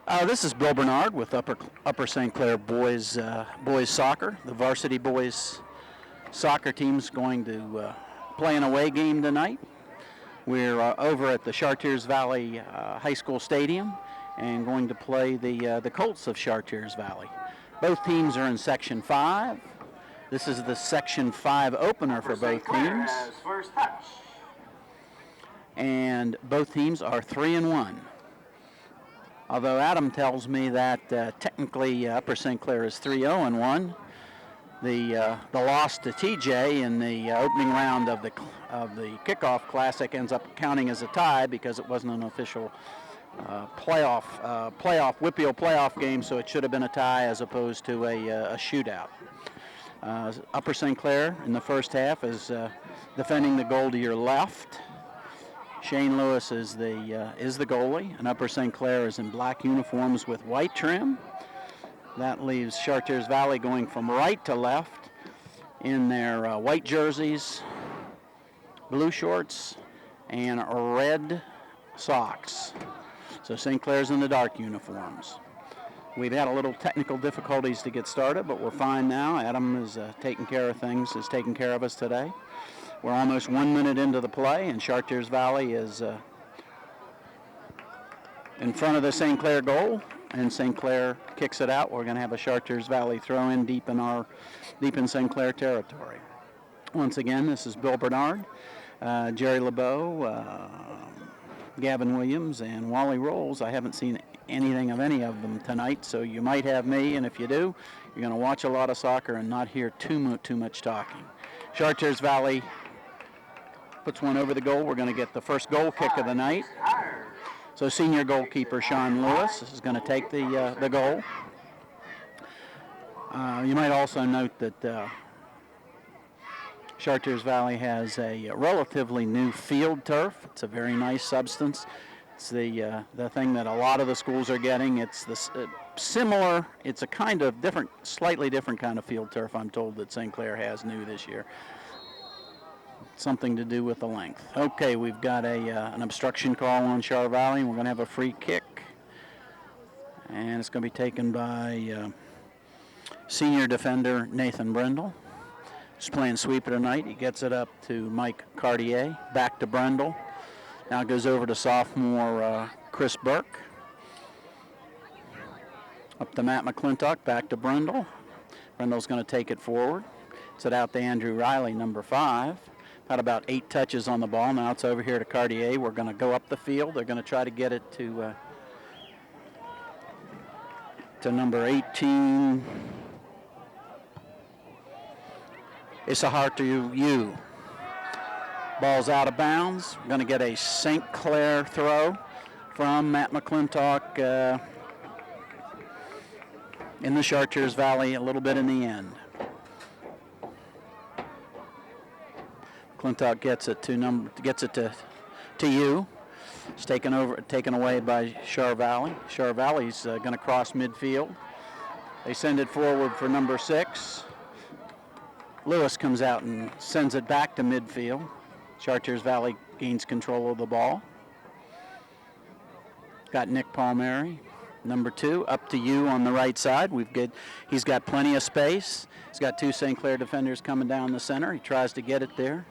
This is Bill Bernard with Upper St. Clair boys soccer. The varsity boys soccer team's going to play an away game tonight. We're over at the Chartiers Valley High School Stadium and going to play the Colts of Chartiers Valley. Both teams are in Section 5. This is the Section 5 opener for both teams. First touch. And both teams are 3-1. Although Adam tells me that technically Upper St. Clair is 3-0-1. The loss to TJ in the opening round of the kickoff classic ends up counting as a tie because it wasn't an official playoff WPIAL playoff game, so it should have been a tie as opposed to a shootout. Upper St. Clair in the first half is defending the goal to your left. Shane Lewis is the goalie, and Upper St. Clair is in black uniforms with white trim. That leaves Chartiers Valley going from right to left in their white jerseys, blue shorts, and red socks. So St. Clair's in the dark uniforms. We've had a little technical difficulties to get started, but we're fine now. Adam is taking care of things, is taking care of us today. We're almost 1 minute into the play, and Chartiers Valley is in front of the St. Clair goal, and St. Clair kicks it out. We're going to have a Chartiers Valley throw in deep in St. Clair territory. Once again, this is Bill Bernard, Jerry LeBeau, Gavin Williams, and Wally Rolls. I haven't seen anything of any of them tonight, so you might have me, and if you do, you're going to watch a lot of soccer and not hear too much talking. Chartiers Valley puts one over the goal. We're going to get the first goal kick of the night. So senior goalkeeper Sean Lewis is going to take the goal. You might also note that Chartiers Valley has a relatively new field turf. It's a very nice substance. It's the thing that a lot of the schools are getting. It's similar. It's a kind of different, slightly different kind of field turf, I'm told, that St. Clair has new this year. Something to do with the length. Okay, we've got an obstruction call on Char Valley. We're going to have a free kick. And it's going to be taken by senior defender Nathan Brendel. He's playing sweeper tonight. He gets it up to Mike Cartier. Back to Brendel. Now it goes over to sophomore Chris Burke. Up to Matt McClintock. Back to Brendel. Brendel's going to take it forward. It's it out to Andrew Riley, number 5. Had about 8 touches on the ball. Now it's over here to Cartier. We're going to go up the field. They're going to try to get it to number 18. Isahar to you. Ball's out of bounds. We're going to get a St. Clair throw from Matt McClintock in the Chartiers Valley a little bit in the end. McClintock gets it to you. It's taken away by Char Valley. Char Valley's going to cross midfield. They send it forward for number 6. Lewis comes out and sends it back to midfield. Chartiers Valley gains control of the ball. Got Nick Palmieri, number 2, up to you on the right side. He's got plenty of space. He's got 2 St. Clair defenders coming down the center. He tries to get it there.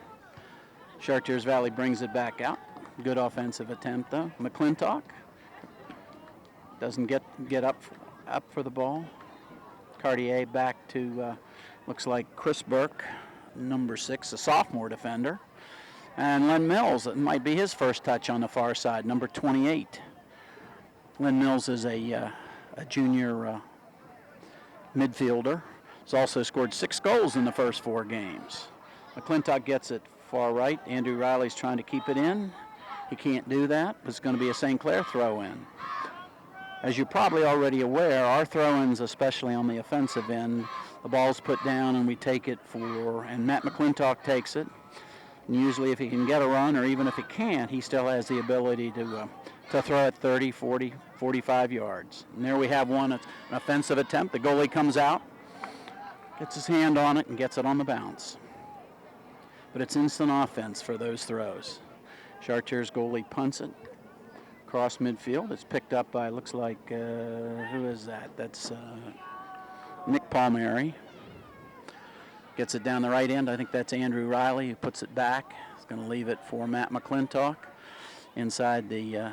Chartiers Valley brings it back out. Good offensive attempt, though. McClintock doesn't get up for the ball. Cartier back to, looks like Chris Burke, number 6, a sophomore defender. And Len Mills, it might be his first touch on the far side, number 28. Len Mills is a junior midfielder. He's also scored 6 goals in the first 4 games. McClintock gets it far right. Andrew Riley's trying to keep it in. He can't do that. It's going to be a St. Clair throw-in. As you're probably already aware, our throw-ins, especially on the offensive end, the ball's put down and we take it and Matt McClintock takes it. And usually if he can get a run, or even if he can't, he still has the ability to throw it 30, 40, 45 yards. And there we have one, an offensive attempt. The goalie comes out, gets his hand on it, and gets it on the bounce. But it's instant offense for those throws. Chartiers goalie punts it across midfield. It's picked up by, looks like, who is that? That's Nick Palmieri. Gets it down the right end. I think that's Andrew Riley who puts it back. He's going to leave it for Matt McClintock inside the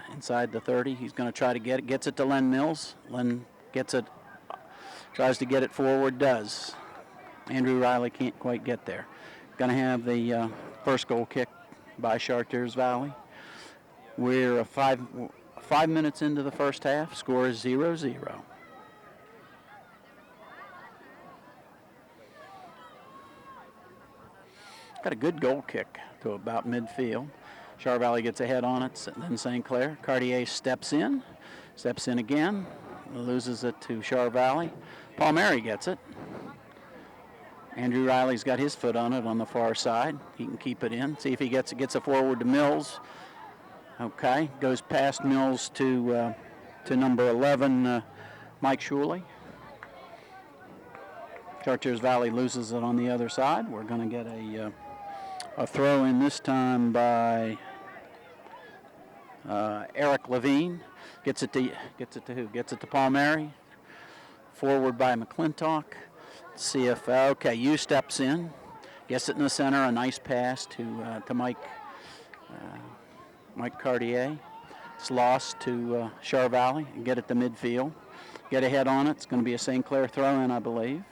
30. He's going to try to get it. Gets it to Len Mills. Len gets it, tries to get it forward, does. Andrew Riley can't quite get there. Going to have the first goal kick by Chartiers Valley. We're 5 minutes into the first half. Score is 0-0. Got a good goal kick to about midfield. Char Valley gets ahead on it, then St. Clair. Chartiers steps in again, loses it to Char Valley. Palmieri gets it. Andrew Riley's got his foot on it on the far side. He can keep it in. See if he gets it forward to Mills. Okay, goes past Mills to number 11, Mike Shuley. Chartiers Valley loses it on the other side. We're going to get a throw in this time by Eric Levine. Gets it to who? Gets it to Palmieri. Forward by McClintock. Let's see if Yu steps in, gets it in the center. A nice pass to Mike Cartier. It's lost to Char Valley. And get it to midfield. Get ahead on it. It's going to be a St. Clair throw-in, I believe.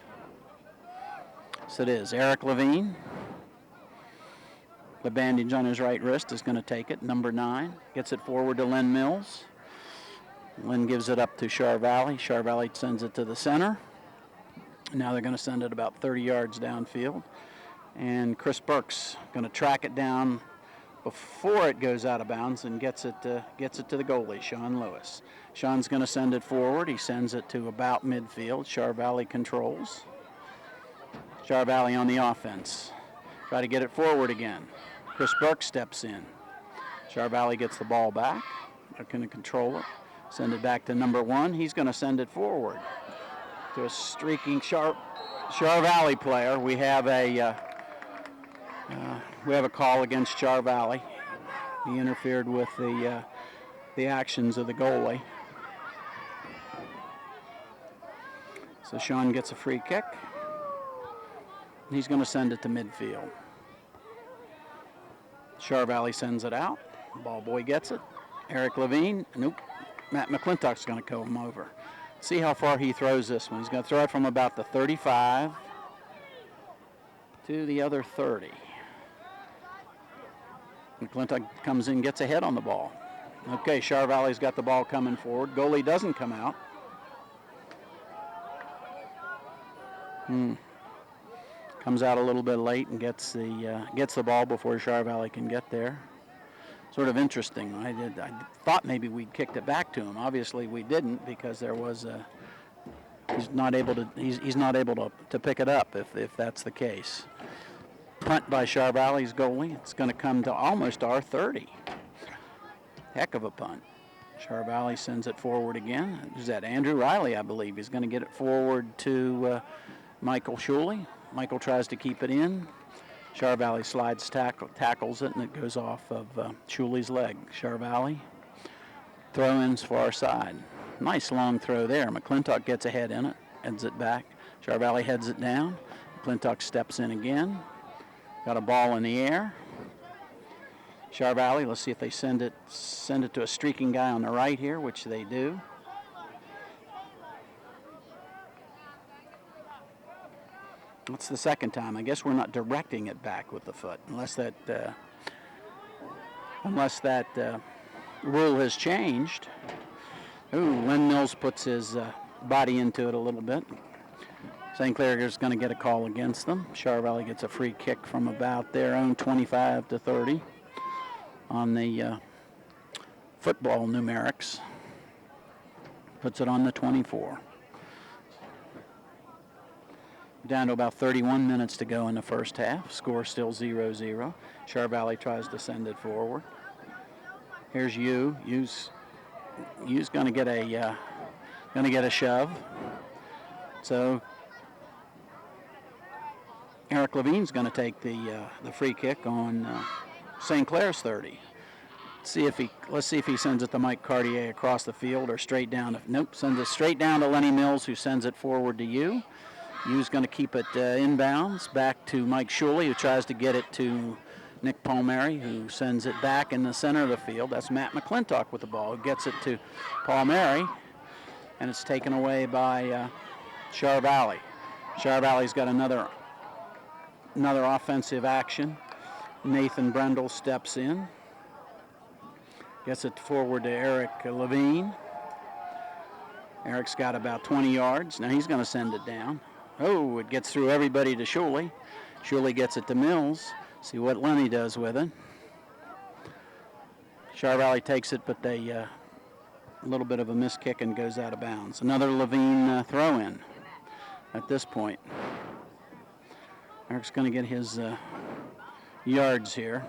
So it is. Eric Levine. The bandage on his right wrist is going to take it. Number 9 gets it forward to Len Mills. Len gives it up to Char Valley. Char Valley sends it to the center. Now they're going to send it about 30 yards downfield. And Chris Burke's going to track it down before it goes out of bounds and gets it to the goalie, Sean Lewis. Sean's going to send it forward. He sends it to about midfield. Char Valley controls. Char Valley on the offense. Try to get it forward again. Chris Burke steps in. Char Valley gets the ball back. They're going to control it. Send it back to number 1. He's going to send it forward to a streaking Char Valley player. We have a call against Char Valley. He interfered with the actions of the goalie. So Sean gets a free kick. He's going to send it to midfield. Char Valley sends it out. Ball boy gets it. Eric Levine. Nope. Matt McClintock's going to come over. See how far he throws this one. He's going to throw it from about the 35 to the other 30. McClintock comes in, gets ahead on the ball. Okay, Char Valley's got the ball coming forward. Goalie doesn't come out. Comes out a little bit late and gets the ball before Char Valley can get there. Sort of interesting. I thought maybe we'd kicked it back to him. Obviously we didn't, because there was he's not able to pick it up if that's the case. Punt by Char Valley's goalie. It's going to come to almost our 30. Heck of a punt. Char Valley sends it forward again. Is that Andrew Riley, I believe? He's going to get it forward to Michael Shuley. Michael tries to keep it in. Char Valley slides, tackles it, and it goes off of Shuley's leg. Char Valley throw-ins far side. Nice long throw there. McClintock gets ahead in it, heads it back. Char Valley heads it down. McClintock steps in again. Got a ball in the air. Char Valley, let's see if they send it to a streaking guy on the right here, which they do. It's the second time. I guess we're not directing it back with the foot, unless that rule has changed. Ooh, Len Mills puts his body into it a little bit. St. Clair is going to get a call against them. Char Valley gets a free kick from about their own 25 to 30 on the football numerics. Puts it on the 24. Down to about 31 minutes to go in the first half. Score still 0-0. Char Valley tries to send it forward. Here's Yu. Yu's going to get a shove. So Eric Levine's going to take the free kick on St. Clair's 30. Let's see if he sends it to Mike Cartier across the field or straight down. Nope, sends it straight down to Lenny Mills, who sends it forward to you. You's going to keep it inbounds back to Mike Shuley, who tries to get it to Nick Palmieri, who sends it back in the center of the field. That's Matt McClintock with the ball, who gets it to Palmieri, and it's taken away by Charvalli. Charvalli's got another offensive action. Nathan Brendel steps in. Gets it forward to Eric Levine. Eric's got about 20 yards. Now he's going to send it down. Oh, it gets through everybody to Shuley. Shuley gets it to Mills. See what Lenny does with it. Charvalli takes it, but they a little bit of a miss kick and goes out of bounds. Another Levine throw in at this point. Eric's going to get his yards here.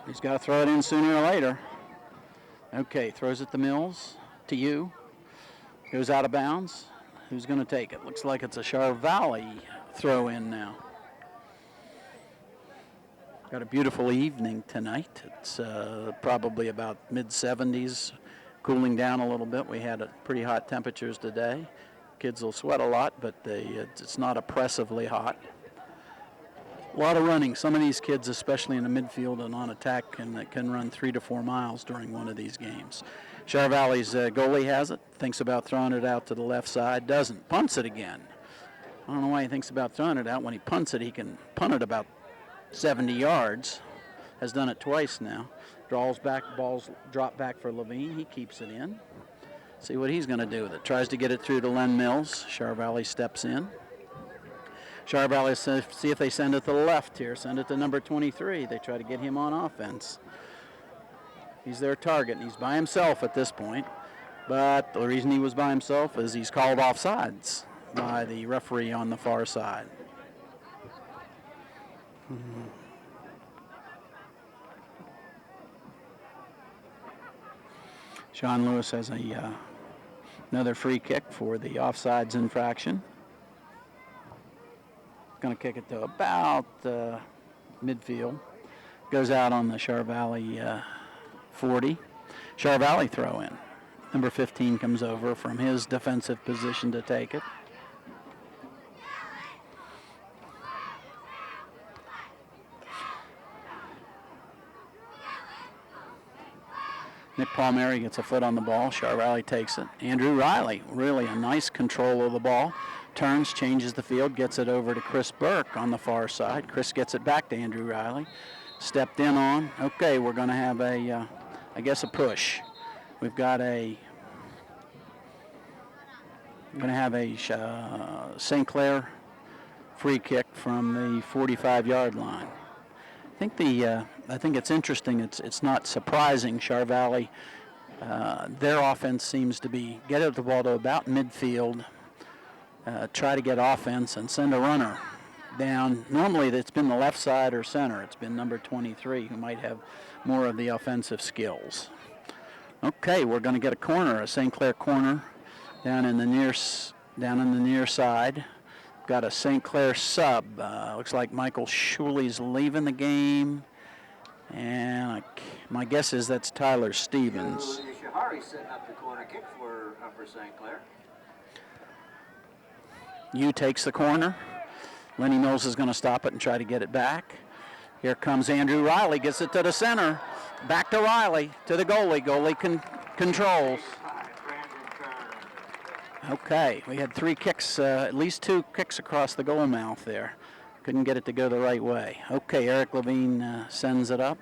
He's got to throw it in sooner or later. Okay, throws it to Mills, to you. Goes out of bounds. Who's going to take it? Looks like it's a Charvalli throw in now. Got a beautiful evening tonight. It's probably about mid-70s, cooling down a little bit. We had pretty hot temperatures today. Kids will sweat a lot, but it's not oppressively hot. A lot of running. Some of these kids, especially in the midfield and on attack, can run 3 to 4 miles during one of these games. Charvalli's goalie has it, thinks about throwing it out to the left side, doesn't, punts it again. I don't know why he thinks about throwing it out. When he punts it, he can punt it about 70 yards. Has done it twice now. Draws back, balls drop back for Levine. He keeps it in. See what he's going to do with it. Tries to get it through to Len Mills. Charvalli steps in. Charvalli, see if they send it to the left here. Send it to number 23. They try to get him on offense. He's their target, and he's by himself at this point. But the reason he was by himself is he's called offsides by the referee on the far side. Sean Lewis has another free kick for the offsides infraction. Going to kick it to about midfield. Goes out on the Charvalli 40. Charvalli throw in. Number 15 comes over from his defensive position to take it. Nick Palmieri gets a foot on the ball. Charvalli takes it. Andrew Riley, really a nice control of the ball. Turns, changes the field, gets it over to Chris Burke on the far side. Chris gets it back to Andrew Riley. Stepped in on. Okay, we're going to have a push. We've got going to have a St. Clair free kick from the 45-yard line. I think it's interesting. It's not surprising. Charvalli, their offense seems to be get it the ball to about midfield, try to get offense and send a runner down. Normally it's been the left side or center. It's been number 23 who might have more of the offensive skills. Okay, we're going to get a corner, a St. Clair corner down in the near side. Got a St. Clair sub. Looks like Michael Shuley's leaving the game. And my guess is that's Tyler Stevens. Shahari setting up the corner kick for St. Clair. Yu takes the corner. Lenny Mills is going to stop it and try to get it back. Here comes Andrew Riley, gets it to the center. Back to Riley, to the goalie. Goalie controls. Okay, we had 3 kicks, at least 2 kicks across the goal mouth there. Couldn't get it to go the right way. Okay, Eric Levine sends it up.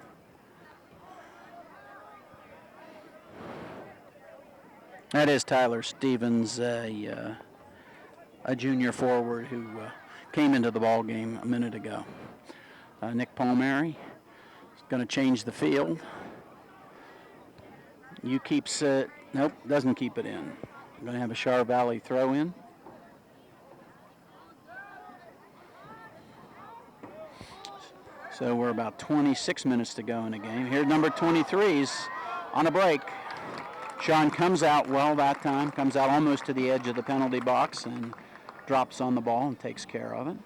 That is Tyler Stevens, a junior forward who came into the ball game a minute ago. Nick Palmieri is going to change the field. You keeps it, nope, doesn't keep it in. We're going to have a Charvalli throw in. So we're about 26 minutes to go in the game. Here, number 23's on a break. Sean comes out well that time, comes out almost to the edge of the penalty box and drops on the ball and takes care of it.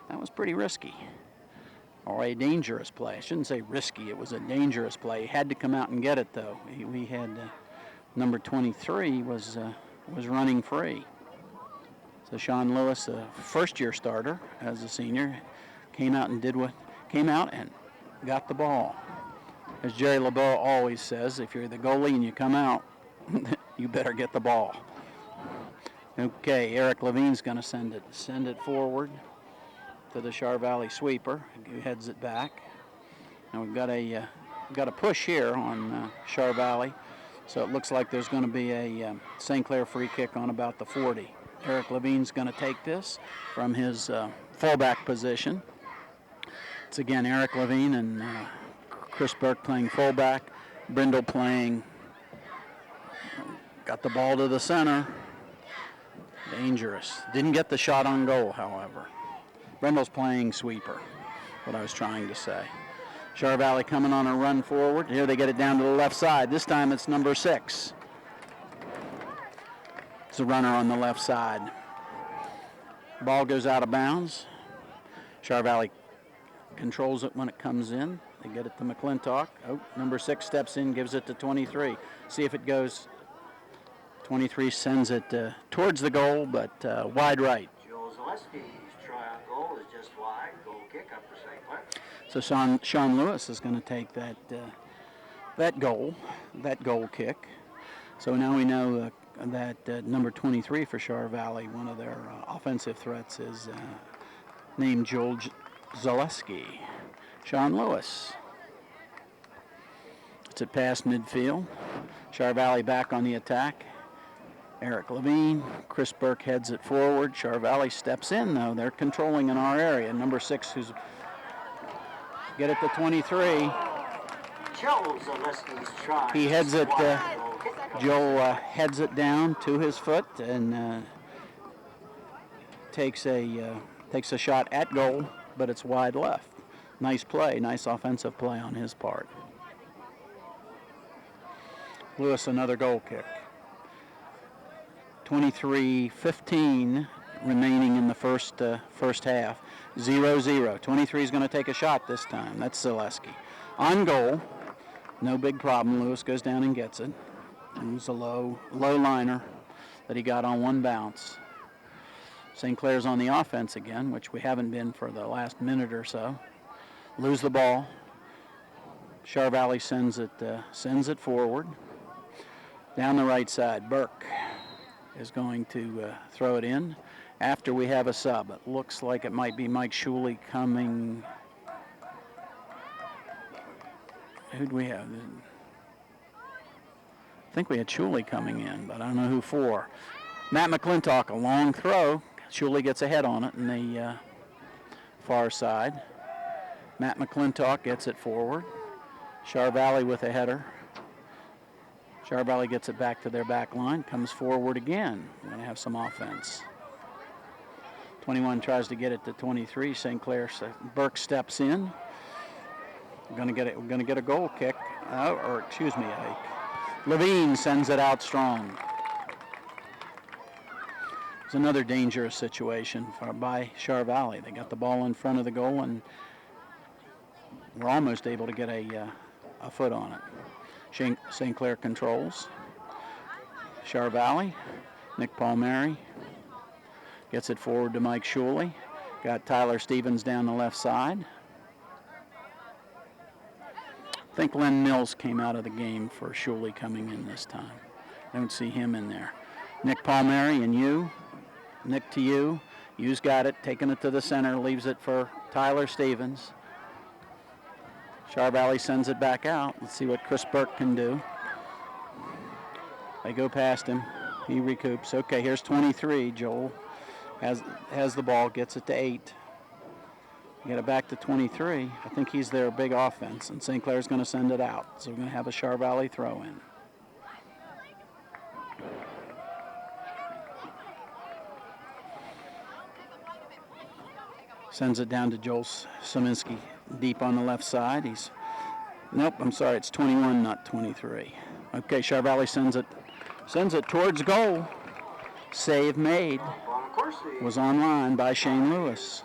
That was pretty risky. or a dangerous play. I shouldn't say risky. It was a dangerous play. He had to come out and get it, though. We had number 23 was running free. So Sean Lewis, a first-year starter as a senior, came out and got the ball. As Jerry LeBeau always says, if you're the goalie and you come out, you better get the ball. Okay, Eric Levine's going to send it forward to the Char Valley sweeper, who heads it back. Now we've got a push here on Char Valley, so it looks like there's going to be a St. Clair free kick on about the 40. Eric Levine's going to take this from his fullback position. It's again Eric Levine and Chris Burke playing fullback. Brindle got the ball to the center. Dangerous. Didn't get the shot on goal, however. Brindle's playing sweeper, what I was trying to say. Char Valley coming on a run forward. Here they get it down to the left side. This time it's number 6. It's a runner on the left side. Ball goes out of bounds. Char Valley controls it when it comes in. They get it to McClintock. Oh, number 6 steps in, gives it to 23. See if it goes. 23 sends it towards the goal, but wide right. Joel Zaleski's try on goal is just wide. Goal kick up for St. Clair. So Sean Lewis is going to take that goal kick. So now we know that number 23 for Char Valley, one of their offensive threats, is named Joel Zaleski. Sean Lewis. It's a past midfield. Char Valley back on the attack. Eric Levine. Chris Burke heads it forward. Char Valley steps in, though. They're controlling in our area. Number 6, who's get it to 23. Joel Zaleski's try. He heads it. Joe heads it down to his foot and takes a shot at goal, but it's wide left. Nice play, nice offensive play on his part. Lewis, another goal kick. 23:15 remaining in the first half. 0-0. 23 is going to take a shot this time. That's Zaleski. On goal, no big problem. Lewis goes down and gets it. It was a low liner that he got on one bounce. St. Clair's on the offense again, which we haven't been for the last minute or so. Lose the ball. Char Valley sends it forward. Down the right side, Burke is going to throw it in after we have a sub. It looks like it might be Mike Shuley coming. Who'd we have? I think we had Shuley coming in, but I don't know who for. Matt McClintock, a long throw. Shuley gets a head on it in the far side. Matt McClintock gets it forward. Char Valley with a header. Char Valley gets it back to their back line, comes forward again. We're going to have some offense. 21 tries to get it to 23. St. Clair, Burke steps in. We're going to get a goal kick, Levine sends it out strong. It's another dangerous situation by Char Valley. They got the ball in front of the goal, and we're almost able to get a foot on it. St. Clair controls. Char Valley, Nick Palmieri gets it forward to Mike Shuley. Got Tyler Stevens down the left side. I think Len Mills came out of the game for Shuley coming in this time. Don't see him in there. Nick Palmieri and you. Nick to you. You's got it, taking it to the center, leaves it for Tyler Stevens. Char Valley sends it back out. Let's see what Chris Burke can do. They go past him. He recoups. Okay, here's 23. Joel has the ball, gets it to 8. Get it back to 23. I think he's their big offense, and St. Clair's going to send it out. So we're going to have a Char Valley throw in. Sends it down to Joel Szyminski deep on the left side. It's 21, not 23. Okay, Char Valley sends it towards goal. Save made. Was on line by Shane Lewis.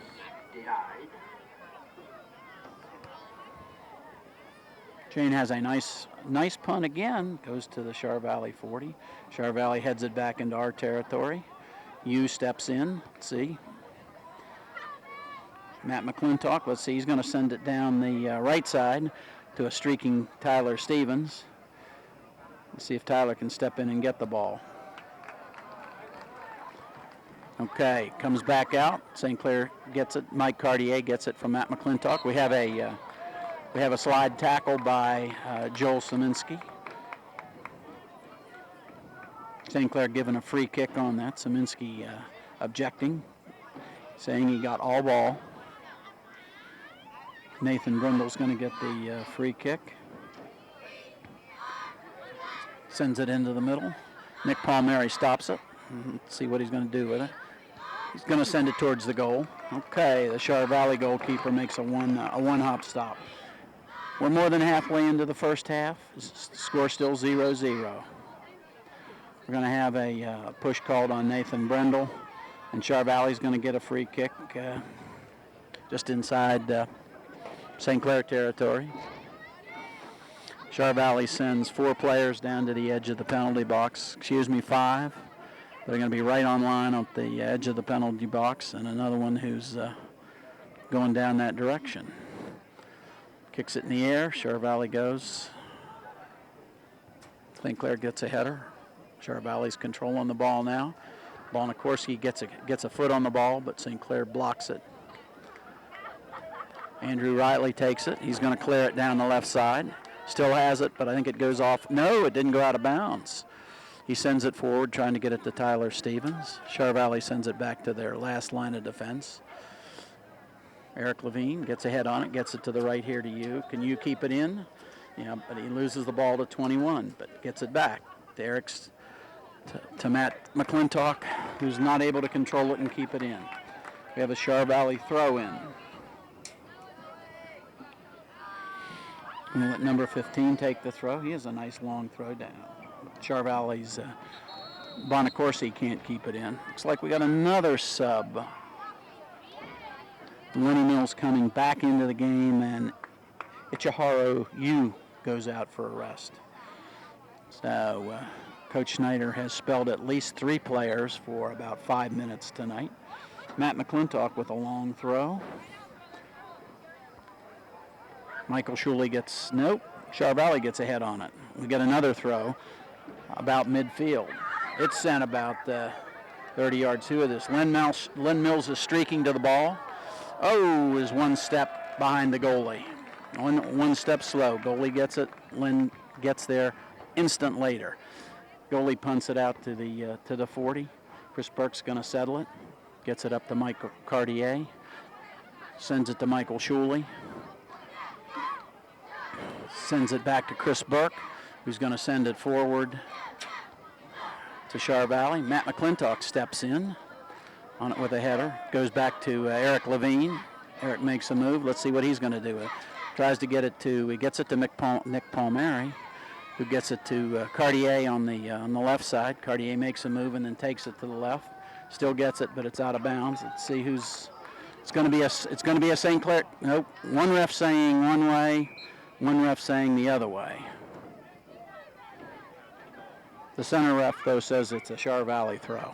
Jane has a nice punt again. Goes to the Char Valley 40. Char Valley heads it back into our territory. U steps in. Let's see. Matt McClintock. Let's see. He's going to send it down the right side to a streaking Tyler Stevens. Let's see if Tyler can step in and get the ball. Okay, comes back out. St. Clair gets it. Mike Cartier gets it from Matt McClintock. We have a slide tackle by Joel Szyminski. St. Clair given a free kick on that. Szyminski objecting, saying he got all ball. Nathan Brindle's going to get the free kick. Sends it into the middle. Nick Palmieri stops it. Let's see what he's going to do with it. He's going to send it towards the goal. Okay, the Char Valley goalkeeper makes a one-hop stop. We're more than halfway into the first half. Score still 0-0. We're going to have a push called on Nathan Brindle, and Char Valley's going to get a free kick just inside St. Clair territory. Char Valley sends 4 players down to the edge of the penalty box. 5. They're going to be right on line at the edge of the penalty box, and another one who's going down that direction. Kicks it in the air. Char Valley goes. St. Clair gets a header. Char Valley's controlling the ball now. Bonikorsky gets a foot on the ball, but St. Clair blocks it. Andrew Riley takes it. He's going to clear it down the left side. Still has it, but I think it goes off. No, it didn't go out of bounds. He sends it forward, trying to get it to Tyler Stevens. Char Valley sends it back to their last line of defense. Eric Levine gets a head on it, gets it to the right here to you. Can you keep it in? Yeah, but he loses the ball to 21, but gets it back to Eric's to Matt McClintock, who's not able to control it and keep it in. We have a Char Valley throw in. We'll let number 15 take the throw. He has a nice long throw down. Char Valley's Bonikorsky can't keep it in. Looks like we got another sub. Lenny Mills coming back into the game, and Ichiharo Yu goes out for a rest. So Coach Schneider has spelled at least 3 players for about 5 minutes tonight. Matt McClintock with a long throw. Michael Shuley gets, nope, Char Valley gets a head on it. We get another throw about midfield. It's sent about 30 yards to this. Len Mills is streaking to the ball. Oh, is one step behind the goalie. One step slow. Goalie gets it. Len gets there instant later. Goalie punts it out to the 40. Chris Burke's going to settle it. Gets it up to Michael Cartier. Sends it to Michael Shuley. Sends it back to Chris Burke, who's going to send it forward to Char Valley. Matt McClintock steps in on it with a header. Goes back to Eric Levine. Eric makes a move. Let's see what he's going to do with it. Tries to get it to, he gets it to Nick Palmieri, who gets it to Cartier on the left side. Cartier makes a move and then takes it to the left. Still gets it, but it's out of bounds. Let's see who's, it's going to be a St. Clair. Nope. One ref saying one way, one ref saying the other way. The center ref, though, says it's a Char Valley throw.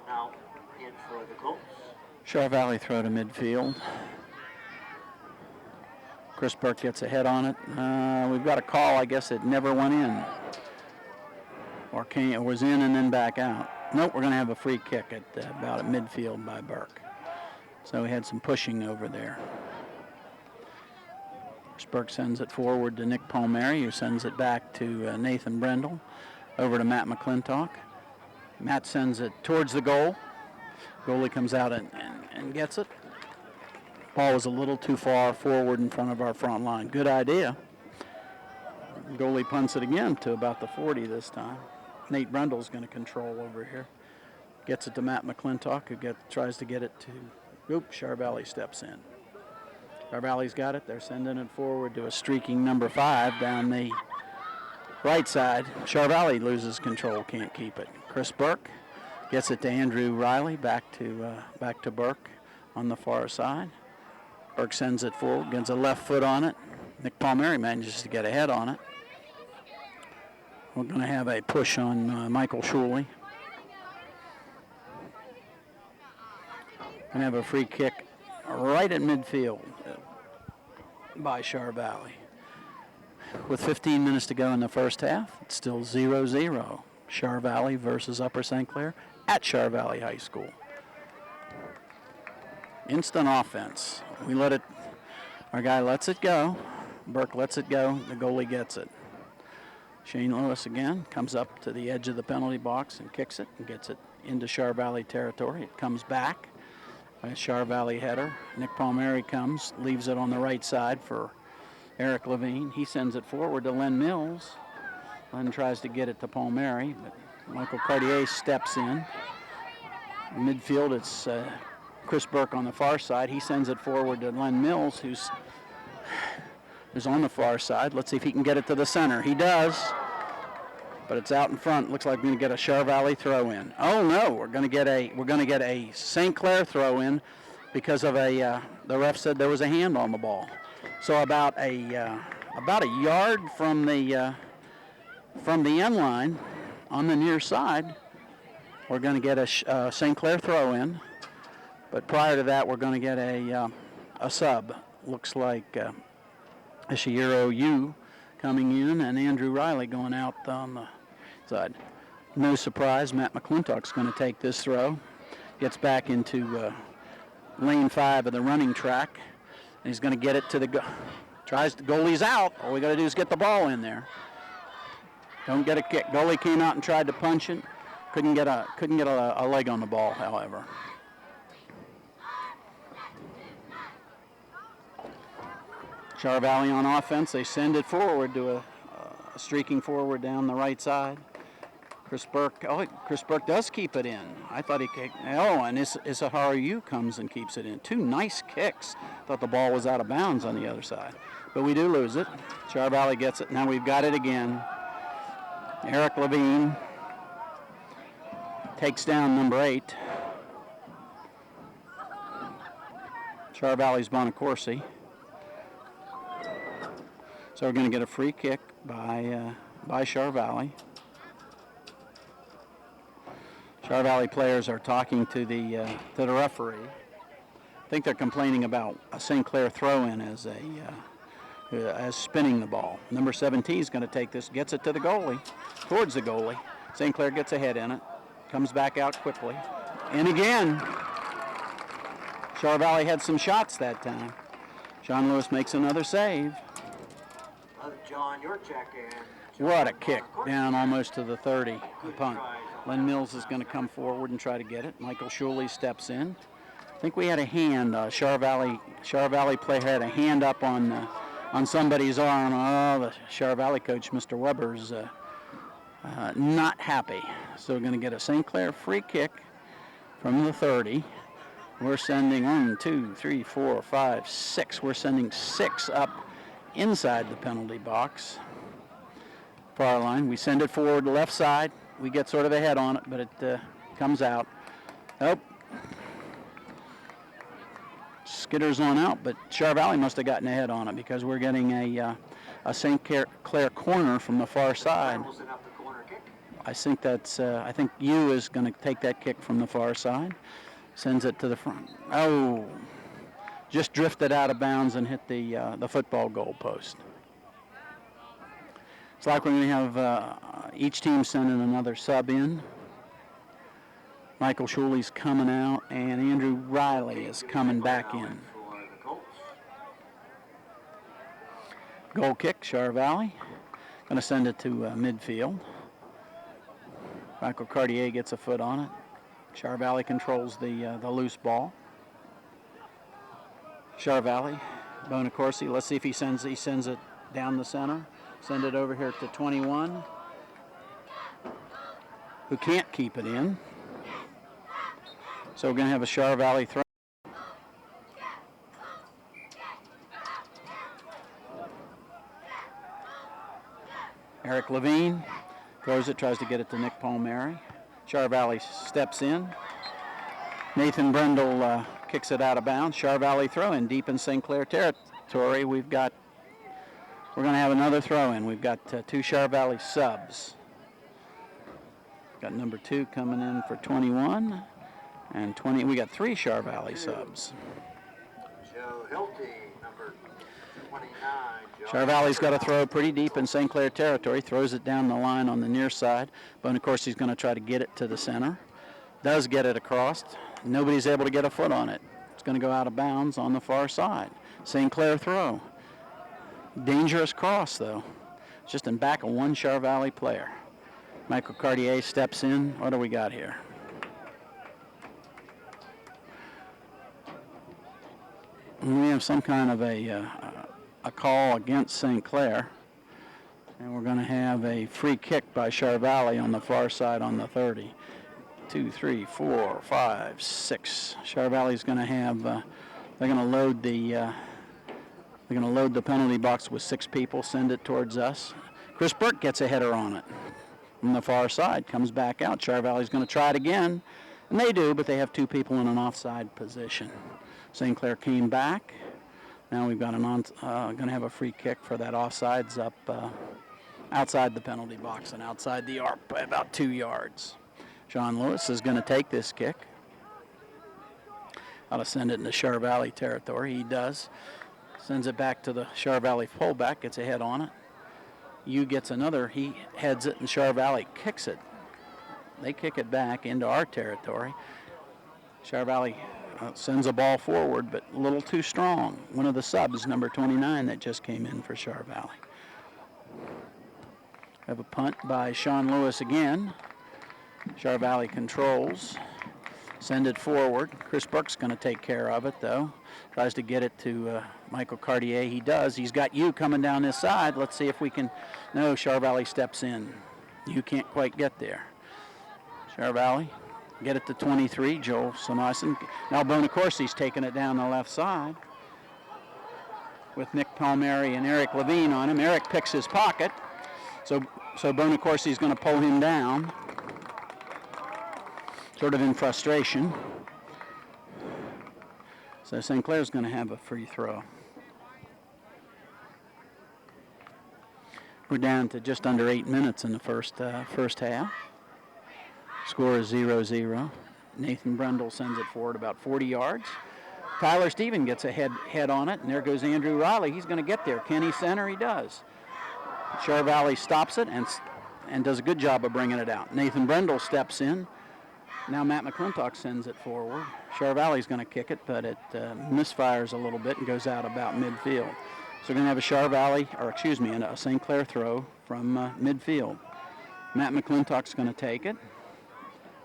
Now in for the Colts. Char Valley throw to midfield. Chris Burke gets a head on it. We've got a call. I guess it never went in. Or it was in and then back out. Nope, we're going to have a free kick at about at midfield by Burke. So we had some pushing over there. Chris Burke sends it forward to Nick Palmieri, who sends it back to Nathan Brindle. Over to Matt McClintock. Matt sends it towards the goal. Goalie comes out and gets it. Ball was a little too far forward in front of our front line. Good idea. Goalie punts it again to about the 40 this time. Nate Brundle's going to control over here. Gets it to Matt McClintock, who tries to get it to, Char Valley steps in. Char Valley's got it. They're sending it forward to a streaking number 5 down the right side. Char Valley loses control, can't keep it. Chris Burke gets it to Andrew Riley, back to Burke on the far side. Burke sends it forward, gets a left foot on it. Nick Palmieri manages to get ahead on it. We're going to have a push on Michael Shuley. Going to have a free kick right at midfield by Char Valley. With 15 minutes to go in the first half, it's still 0-0. Char Valley versus Upper St. Clair at Char Valley High School. Instant offense. Our guy lets it go. Burke lets it go. The goalie gets it. Shane Lewis again comes up to the edge of the penalty box and kicks it and gets it into Char Valley territory. It comes back. A Char Valley header. Nick Palmieri comes, leaves it on the right side for Eric Levine. He sends it forward to Len Mills. Len tries to get it to Palmieri, but Michael Cartier steps in. Midfield, it's Chris Burke on the far side. He sends it forward to Len Mills, who's on the far side. Let's see if he can get it to the center. He does, but it's out in front. Looks like we're going to get a Char Valley throw in. Oh no, we're going to get a St. Clair throw in because of the ref said there was a hand on the ball. So about a yard from the end line on the near side, we're going to get a St. Clair throw in. But prior to that, we're going to get a sub. Looks like Ishihiro Yu coming in and Andrew Riley going out on the side. No surprise, Matt McClintock's going to take this throw. Gets back into lane 5 of the running track. And he's going to get it to the goalie's out. All we got to do is get the ball in there. Don't get a kick. Goalie came out and tried to punch it. Couldn't get a leg on the ball, however. Char Valley on offense. They send it forward to a streaking forward down the right side. Chris Burke does keep it in. I thought he kicked. Oh, and Isahara Yu comes and keeps it in. 2 nice kicks. Thought the ball was out of bounds on the other side. But we do lose it. Char Valley gets it. Now we've got it again. Eric Levine takes down number 8. Char Valley's Bonacorsi. So we're going to get a free kick by Char Valley. Char Valley players are talking to the referee. I think they're complaining about a St. Clair throw-in as spinning the ball. Number 17 is going to take this, gets it to the goalie, towards the goalie. St. Clair gets ahead in it, comes back out quickly. And again, Char Valley had some shots that time. Sean Lewis makes another save. John, your check-in. What a kick, down almost to the 30, the punt. Len Mills is going to come forward and try to get it. Michael Shuley steps in. I think we had a hand. Char Valley player had a hand up on somebody's arm. Oh, the Char Valley coach, Mr. Weber's not happy. So we're going to get a St. Clair free kick from the 30. We're sending 1, 2, 3, 4, 5, 6. We're sending 6 up inside the penalty box. Far line. We send it forward to left side. We get sort of a head on it, but it comes out. Oh. Skitters on out, but Char Valley must have gotten a head on it because we're getting a St. Clair corner from the far side. I think Yu is going to take that kick from the far side. Sends it to the front. Oh. Just drifted out of bounds and hit the football goal post. It's like we're going to have each team sending another sub in. Michael Shuley's coming out, and Andrew Riley is coming back in. Goal kick, Char Valley. Going to send it to midfield. Michael Cartier gets a foot on it. Char Valley controls the loose ball. Char Valley, Bonacorsi. Let's see if he sends it down the center. Send it over here to 21, who can't keep it in. So we're going to have a Char Valley throw. Eric Levine throws it, tries to get it to Nick Palmieri. Char Valley steps in. Nathan Brendel kicks it out of bounds. Char Valley throw in deep in St. Clair territory. We're going to have another throw in. We've got two Char Valley subs. Got number 2 coming in for 21 and 20. We got 3 Char Valley subs. Joe Hilty, number 29. Char Valley's got to throw pretty deep in St. Clair territory. Throws it down the line on the near side. But of course he's going to try to get it to the center. Does get it across. Nobody's able to get a foot on it. It's going to go out of bounds on the far side. St. Clair throw. Dangerous cross, though. It's just in back of one Char Valley player. Michael Cartier steps in. What do we got here? We have some kind of a call against St. Clair. And we're going to have a free kick by Char Valley on the far side on the 30. 2, 3, 4, 5, 6. Char Valley's going to have. They're going to load the penalty box with 6 people. Send it towards us. Chris Burke gets a header on it from the far side. Comes back out. Char Valley's going to try it again, and they do, but they have 2 people in an offside position. St. Clair came back. Now we've got going to have a free kick for that offsides up outside the penalty box and outside the arc by about 2 yards. John Lewis is going to take this kick. Ought to send it into Char Valley territory. He does. Sends it back to the Char Valley fullback. Gets a head on it. U gets another. He heads it, and Char Valley kicks it. They kick it back into our territory. Char Valley sends a ball forward, but a little too strong. One of the subs, number 29, that just came in for Char Valley. Have a punt by Sean Lewis again. Char Valley controls. Send it forward. Chris Burke's going to take care of it, though. Tries to get it to Michael Cartier. He does. He's got you coming down this side. Let's see if we can. No, Char Valley steps in. You can't quite get there. Char Valley, get it to 23. Joel Samason. Now Bonacorsi's taking it down the left side with Nick Palmieri and Eric Levine on him. Eric picks his pocket. So Bonacorsi's going to pull him down. Sort of in frustration. So St. Clair's going to have a free throw. We're down to just under 8 minutes in the first half. Score is 0-0. Nathan Brendel sends it forward about 40 yards. Tyler Stephen gets a head on it, and there goes Andrew Riley. He's going to get there. Can he center? He does. Char Valley stops it and does a good job of bringing it out. Nathan Brendel steps in. Now Matt McClintock sends it forward. Char Valley's going to kick it, but it misfires a little bit and goes out about midfield. So we're going to have a St. Clair throw from midfield. Matt McClintock's going to take it.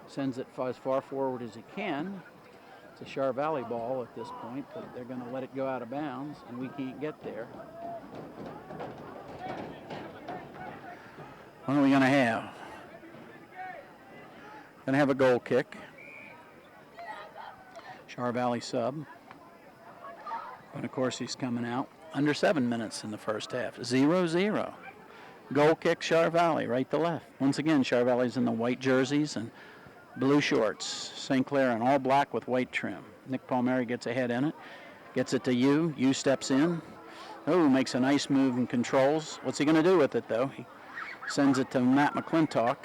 Sends it as far forward as he can. It's a Char Valley ball at this point, but they're going to let it go out of bounds, and we can't get there. What are we going to have? Going to have a goal kick. Char Valley sub. And of course he's coming out. Under 7 minutes in the first half. 0-0. Goal kick Char Valley, right to left. Once again, Char Valley's in the white jerseys and blue shorts. St. Clair in all black with white trim. Nick Palmieri gets a head in it. Gets it to U. U steps in. Oh, makes a nice move and controls. What's he going to do with it, though? He sends it to Matt McClintock.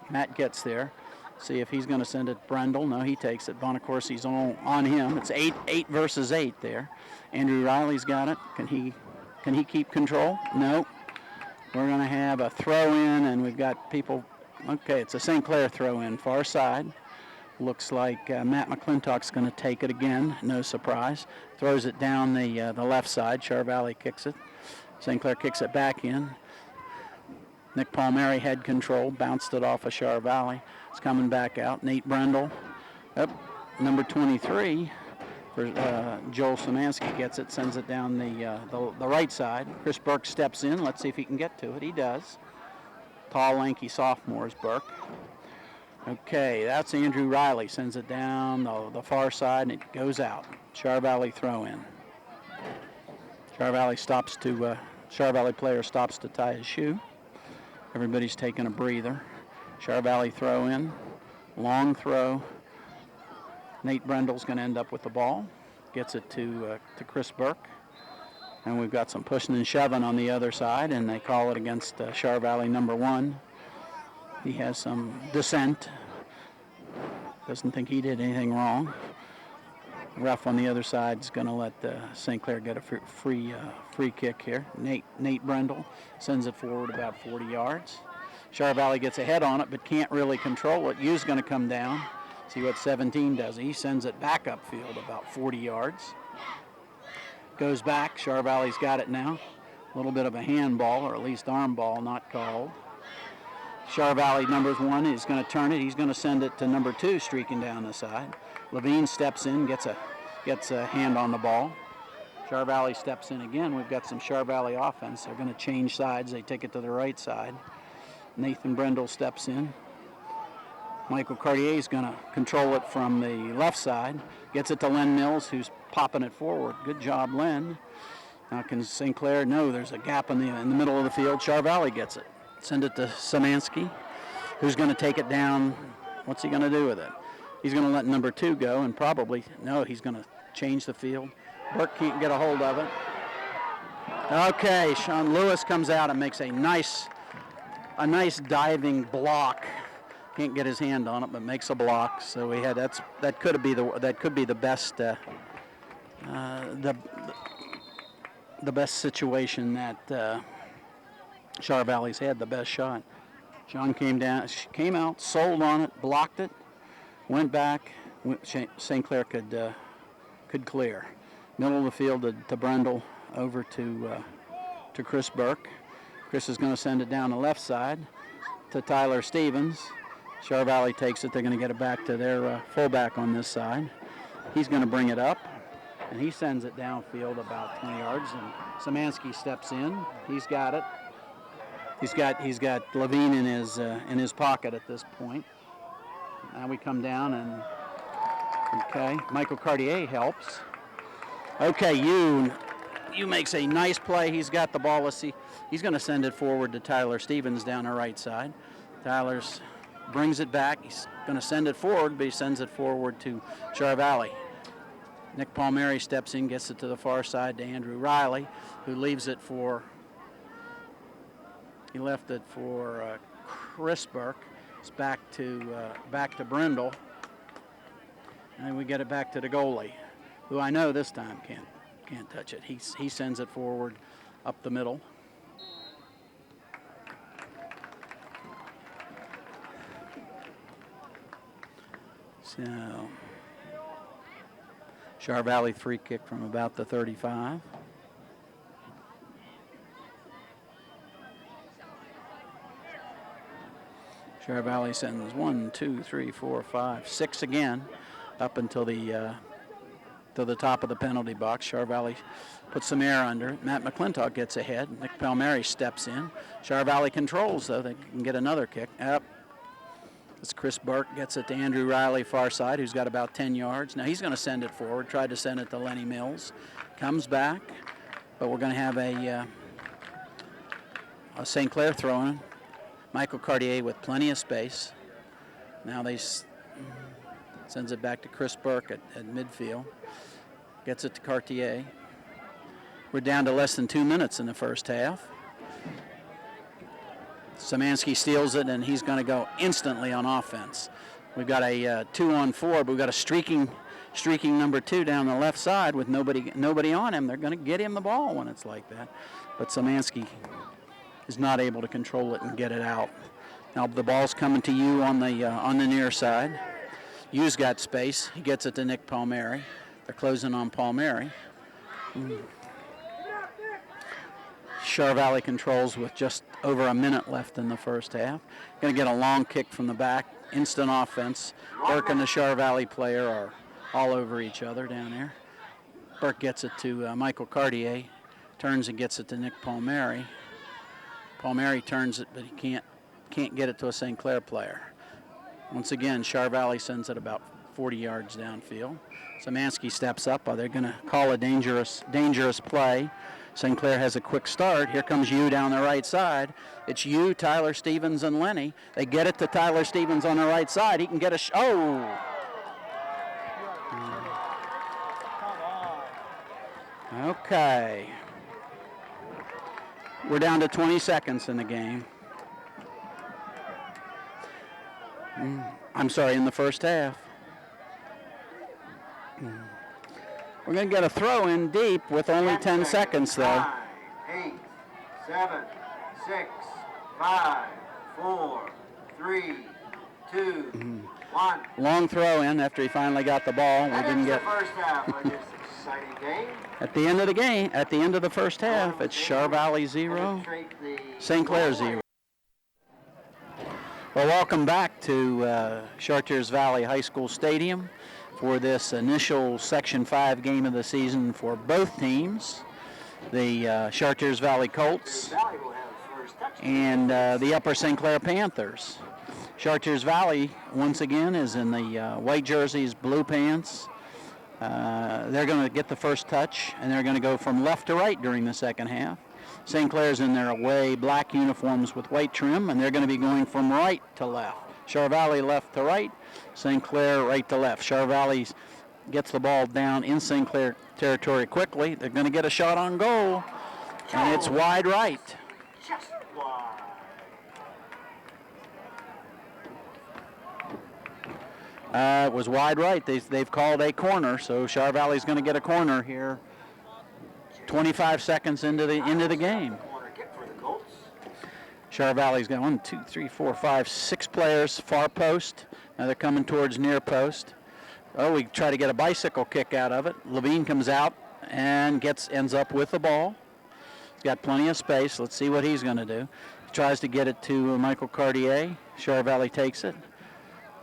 Matt gets there. See if he's going to send it Brendel. No, he takes it. Bonacorsi's on him. It's 8 versus 8 there. Andrew Riley's got it. Can he keep control? No. We're going to have a throw in, and we've got people. Okay, it's a St. Clair throw in, far side. Looks like Matt McClintock's going to take it again. No surprise. Throws it down the left side. Char Valley kicks it. St. Clair kicks it back in. Nick Palmieri had control, bounced it off of Char Valley. It's coming back out. Nate Brendel, number 23, for Joel Szymanski gets it, sends it down the right side. Chris Burke steps in. Let's see if he can get to it. He does. Tall, lanky sophomore is Burke. Okay, that's Andrew Riley. Sends it down the far side, and it goes out. Char Valley throw in. Char Valley player stops to tie his shoe. Everybody's taking a breather. Char Valley throw in. Long throw. Nate Brendel's going to end up with the ball. Gets it to Chris Burke. And we've got some pushing and shoving on the other side, and they call it against Char Valley number 1. He has some dissent. Doesn't think he did anything wrong. Ref on the other side is going to let St. Clair get a free kick here. Nate Brendel sends it forward about 40 yards. Char Valley gets ahead on it, but can't really control it. U's going to come down. See what 17 does. He sends it back upfield about 40 yards. Goes back. Char Valley's got it now. A little bit of a handball, or at least arm ball, not called. Char Valley number 1 is going to turn it. He's going to send it to number 2, streaking down the side. Levine steps in, gets a hand on the ball. Char Valley steps in again. We've got some Char Valley offense. They're going to change sides. They take it to the right side. Nathan Brendel steps in. Michael Cartier is going to control it from the left side. Gets it to Len Mills, who's popping it forward. Good job, Len. Now can St. Clair? No, there's a gap in the middle of the field. Char Valley gets it. Send it to Szymanski, who's going to take it down. What's he going to do with it? He's going to let number 2 go, and probably, no, he's going to change the field. Burke can't get a hold of it. Okay, Sean Lewis comes out and makes a nice diving block. Can't get his hand on it, but makes a block. So we had that could be the best the best situation that Char Valley's had, the best shot. John came out, sold on it, blocked it, went back. St. Clair could clear. Middle of the field to Brendel, over to Chris Burke. Chris is going to send it down the left side to Tyler Stevens. Char Valley takes it. They're going to get it back to their fullback on this side. He's going to bring it up, and he sends it downfield about 20 yards. And Szymanski steps in. He's got it. He's got Levine in his pocket at this point. Now we come down and Michael Cartier helps. Okay, you makes a nice play. He's got the ball. Let's see. He's going to send it forward to Tyler Stevens down the right side. Tyler's brings it back. He's going to send it forward, but he sends it forward to Char Valley. Nick Palmieri steps in, gets it to the far side to Andrew Riley, who leaves it for. He left it for Chris Burke. It's back to Brendel, and then we get it back to the goalie, who I know this time can't touch it. He sends it forward up the middle. So, Char Valley free kick from about the 35. Char Valley sends 1, 2, 3, 4, 5, 6 again, up until the to the top of the penalty box. Char Valley puts some air under it. Matt McClintock gets ahead. Nick Palmieri steps in. Char Valley controls, though. They can get another kick. Up. It's Chris Burke, gets it to Andrew Riley, far side, who's got about 10 yards. Now he's going to send it forward, tried to send it to Lenny Mills. Comes back, but we're going to have a St. Clair throwing. Michael Cartier with plenty of space. Now they sends it back to Chris Burke at midfield. Gets it to Cartier. We're down to less than 2 minutes in the first half. Szymanski steals it, and he's going to go instantly on offense. We've got a 2-on-4, but we've got a streaking number 2 down the left side with nobody on him. They're going to get him the ball when it's like that. But Szymanski is not able to control it and get it out. Now the ball's coming to you on the near side. U's got space. He gets it to Nick Palmieri. They're closing on Palmieri. Char Valley controls with just over a minute left in the first half. Going to get a long kick from the back. Instant offense. Burke and the Char Valley player are all over each other down there. Burke gets it to Michael Cartier. Turns and gets it to Nick Palmieri. Palmieri turns it, but he can't get it to a St. Clair player. Once again, Char Valley sends it about 40 yards downfield. Szymanski steps up. They're going to call a dangerous play. St. Clair has a quick start. Here comes you down the right side. It's you, Tyler Stevens, and Lenny. They get it to Tyler Stevens on the right side. He can get a oh! Okay. We're down to 20 seconds in the game. I'm sorry, in the first half. We're going to get a throw in deep with only 10 seconds, though. 9, 8, 7, 6, 5, 4, 3, 2, 1. Long throw in after he finally got the ball. We didn't get. The first half of this exciting game. At the end of the game, at the end of the first half, it's Char Valley 0, St. Clair 0. Well, welcome back to Chartiers Valley High School Stadium for this initial Section 5 game of the season for both teams, the Chartiers Valley Colts and the Upper St. Clair Panthers. Chartiers Valley, once again, is in the white jerseys, blue pants. They're going to get the first touch, and they're going to go from left to right during the second half. St. Clair's in their away black uniforms with white trim, and they're going to be going from right to left. Char Valley left to right, St. Clair right to left. Char Valley gets the ball down in St. Clair territory quickly. They're going to get a shot on goal, and it's wide right. Just wide. It was wide right. They've called a corner, so Char Valley's going to get a corner here. 25 seconds into the game. Char Valley's got 1, 2, 3, 4, 5, 6 players far post. Now they're coming towards near post. Oh, we try to get a bicycle kick out of it. Levine comes out and ends up with the ball. He's got plenty of space. Let's see what he's going to do. He tries to get it to Michael Cartier. Char Valley takes it.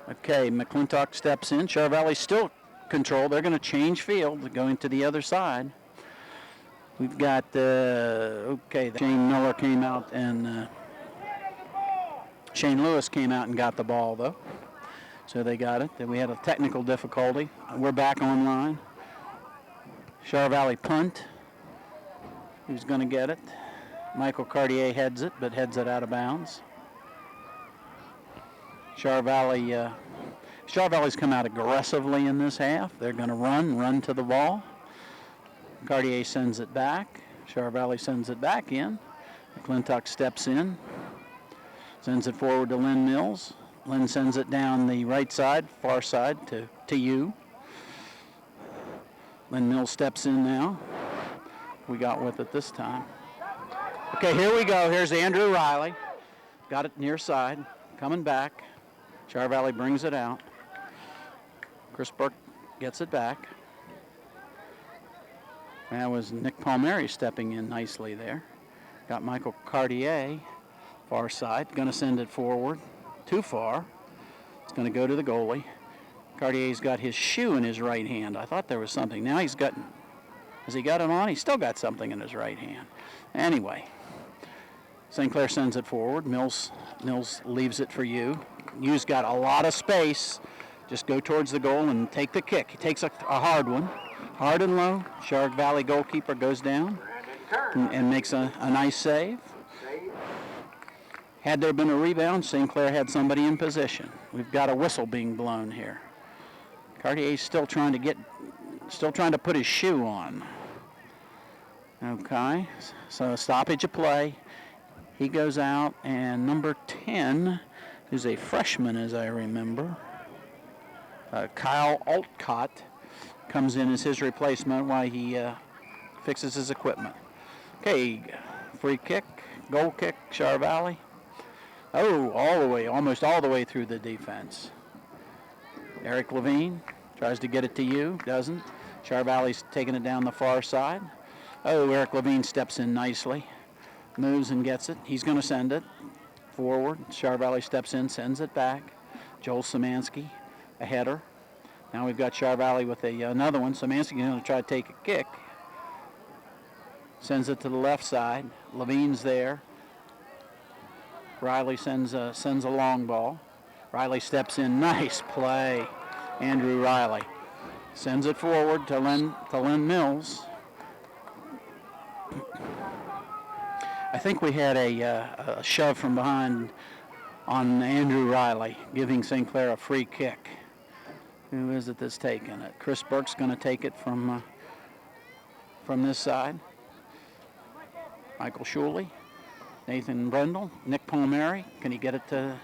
Okay, McClintock steps in. Char Valley still control. They're going to change field, going to the other side. We've got, Shane Miller came out and Shane Lewis came out and got the ball, though. So they got it. Then we had a technical difficulty. We're back online. Char Valley punt. Who's going to get it? Michael Cartier heads it, but heads it out of bounds. Char Valley's come out aggressively in this half. They're going to run to the ball. Cartier sends it back. Char Valley sends it back in. McClintock steps in. Sends it forward to Lynn Mills. Lynn sends it down the right side, far side, to you. Lynn Mills steps in now. We got with it this time. Okay, here we go. Here's Andrew Riley. Got it near side. Coming back. Char Valley brings it out. Chris Burke gets it back. That was Nick Palmieri stepping in nicely there. Got Michael Cartier, far side, going to send it forward. Too far. It's going to go to the goalie. Cartier's got his shoe in his right hand. I thought there was something. Now has he got it on? He's still got something in his right hand. Anyway, St. Clair sends it forward. Mills leaves it for you. You's got a lot of space. Just go towards the goal and take the kick. He takes a hard one. Hard and low. Char Valley goalkeeper goes down and makes a nice save. Had there been a rebound, St. Clair had somebody in position. We've got a whistle being blown here. Cartier's still trying to put his shoe on. Okay, so stoppage of play. He goes out, and number 10, who's a freshman as I remember, Kyle Altcott, comes in as his replacement while he fixes his equipment. Okay, free kick, goal kick, Char Valley. Oh, almost all the way through the defense. Eric Levine tries to get it to you, doesn't. Char Valley's taking it down the far side. Oh, Eric Levine steps in nicely, moves and gets it. He's going to send it forward. Char Valley steps in, sends it back. Joel Szymanski, a header. Now we've got Char Valley with another one. Szymanski's going to try to take a kick. Sends it to the left side. Levine's there. Riley sends a long ball. Riley steps in. Nice play. Andrew Riley sends it forward to Len Mills. I think we had a shove from behind on Andrew Riley, giving St. Clair a free kick. Who is it that's taking it? Chris Burke's going to take it from this side. Michael Shuley, Nathan Brendel, Nick Palmieri. Can he get it to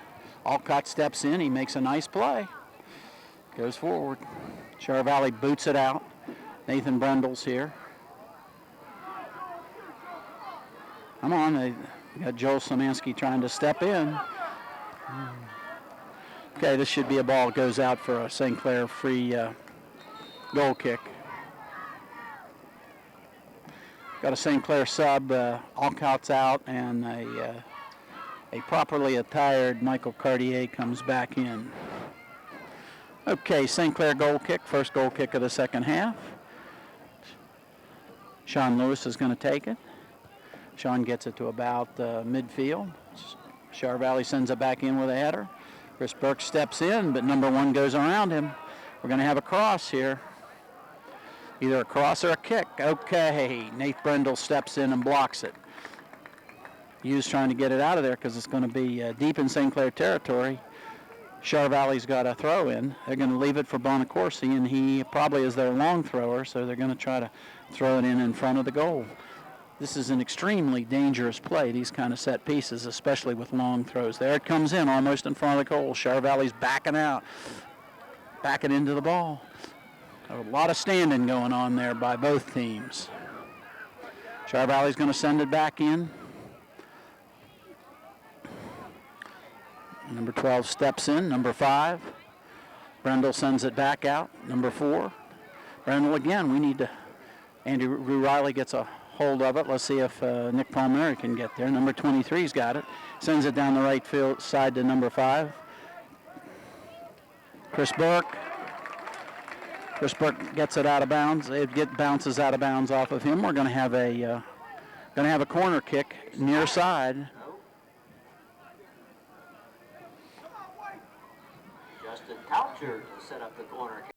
Alcott? Steps in. He makes a nice play. Goes forward. Char Valley boots it out. Nathan Brendel's here. Come on. They got Joel Szymanski trying to step in. Okay, this should be a ball. Goes out for a St. Clair free goal kick. Got a St. Clair sub, Alcott's out, and a properly attired Michael Cartier comes back in. Okay, St. Clair goal kick, first goal kick of the second half. Sean Lewis is going to take it. Sean gets it to about midfield. Char Valley sends it back in with a header. Chris Burke steps in, but number 1 goes around him. We're going to have a cross here. Either a cross or a kick. Okay, Nate Brendel steps in and blocks it. Hughes trying to get it out of there because it's going to be deep in St. Clair territory. Char Valley's got a throw in. They're going to leave it for Bonacorsi, and he probably is their long thrower, so they're going to try to throw it in front of the goal. This is an extremely dangerous play, these kind of set pieces, especially with long throws. There it comes in almost in front of the goal. Char Valley's backing out, backing into the ball. A lot of standing going on there by both teams. Char Valley's going to send it back in. Number 12 steps in. Number 5. Brendel sends it back out. Number 4. Brendel again. We need to. Andrew Riley gets a hold of it. Let's see if Nick Palmieri can get there. Number 23's got it. Sends it down the right field side to number 5. Chris Burke. Chris Burke gets it out of bounds. It bounces out of bounds off of him. We're going to have a corner kick near side. Justin Coucher to set up the corner kick.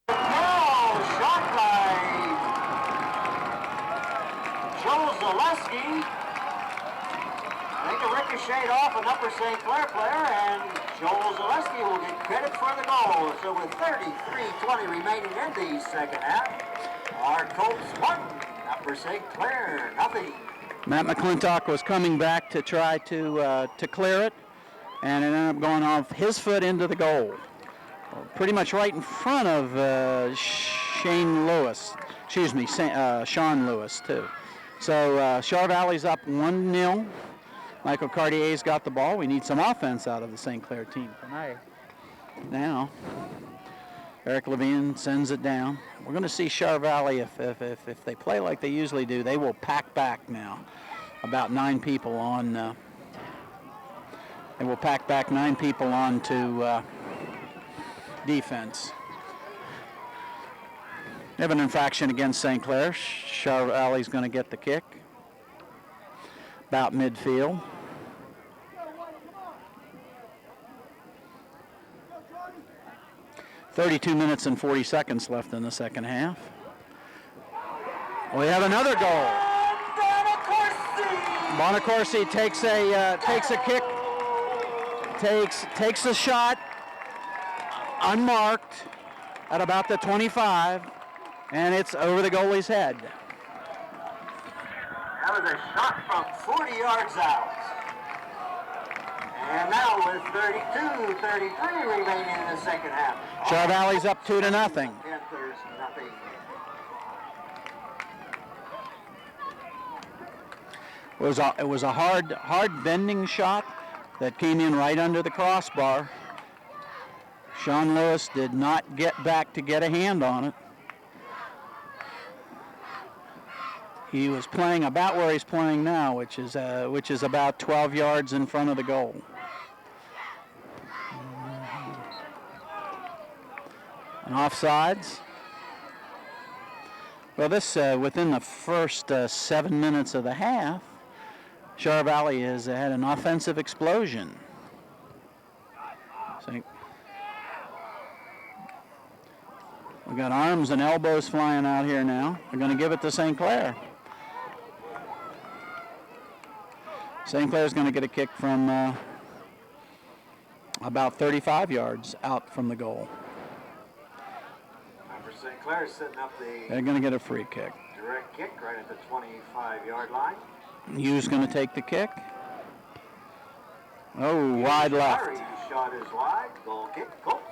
No, shot by Joel Zaleski. I think it ricocheted off an Upper St. Clair player, and Joel Zaleski will get credit for the goal. So with 33:20 remaining in the second half, our Colts 1, Upper St. Clair 0. Matt McClintock was coming back to try to clear it, and it ended up going off his foot into the goal. Pretty much right in front of Sean Lewis, too. So Char Valley's up 1-0. Michael Cartier's got the ball. We need some offense out of the St. Clair team tonight. Now, Eric Levine sends it down. We're going to see Char Valley, if they play like they usually do, they will pack back now. About 9 people on. They will pack back 9 people onto defense. They have an infraction against St. Clair. Char Valley's going to get the kick. About midfield. .32 minutes and 40 seconds left in the second half. We have another goal. Bonacorsi takes a kick, takes a shot, unmarked at about the 25, and it's over the goalie's head. That was a shot from 40 yards out. And now with 32-33 remaining in the second half. Char Valley's up 2-0. Panthers 0. It was a hard bending shot that came in right under the crossbar. Sean Lewis did not get back to get a hand on it. He was playing about where he's playing now, which is about 12 yards in front of the goal. And offsides. Well, this within the first 7 minutes of the half, Char Valley has had an offensive explosion. See, we got arms and elbows flying out here now. They're going to give it to St. Clair. St. Clair's going to get a kick from about 35 yards out from the goal. For St. Clair setting up the They're going to get a free kick. direct kick right at the 25-yard line. Hughes going to take the kick. Oh, wide left. Larry shot is wide. Goal kick, Colts.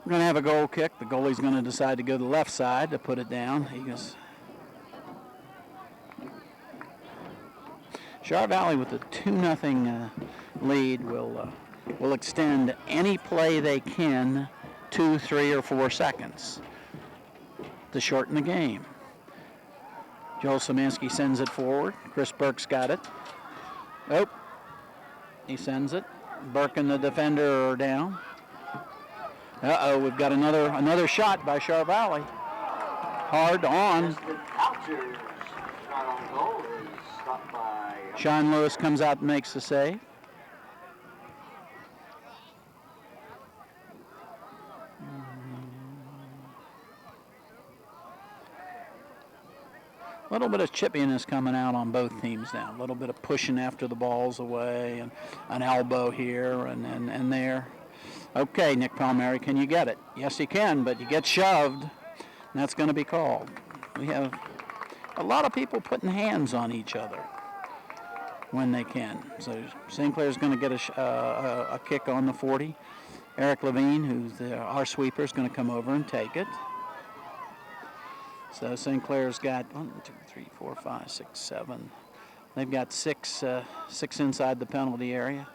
We're going to have a goal kick. The goalie's going to decide to go to the left side to put it down. He goes. Char Valley with a 2-0 lead will extend any play they can 2, 3, or 4 seconds to shorten the game. Joel Szymanski sends it forward. Chris Burke's got it. Oh, he sends it. Burke and the defender are down. Uh-oh, we've got another shot by Char Valley. Hard on. Chartiers shot on goal is stopped by Sean Lewis comes out and makes the save. A little bit of chippiness coming out on both teams now. A little bit of pushing after the balls away and an elbow here and there. Okay, Nick Palmieri, can you get it? Yes, he can, but you get shoved, and that's going to be called. We have a lot of people putting hands on each other when they can. So St. Clair's going to get a kick on the 40. Eric Levine, who's our sweeper, is going to come over and take it. So St. Clair's got 1, 2, 3, 4, 5, 6, 7. They've got six inside the penalty area.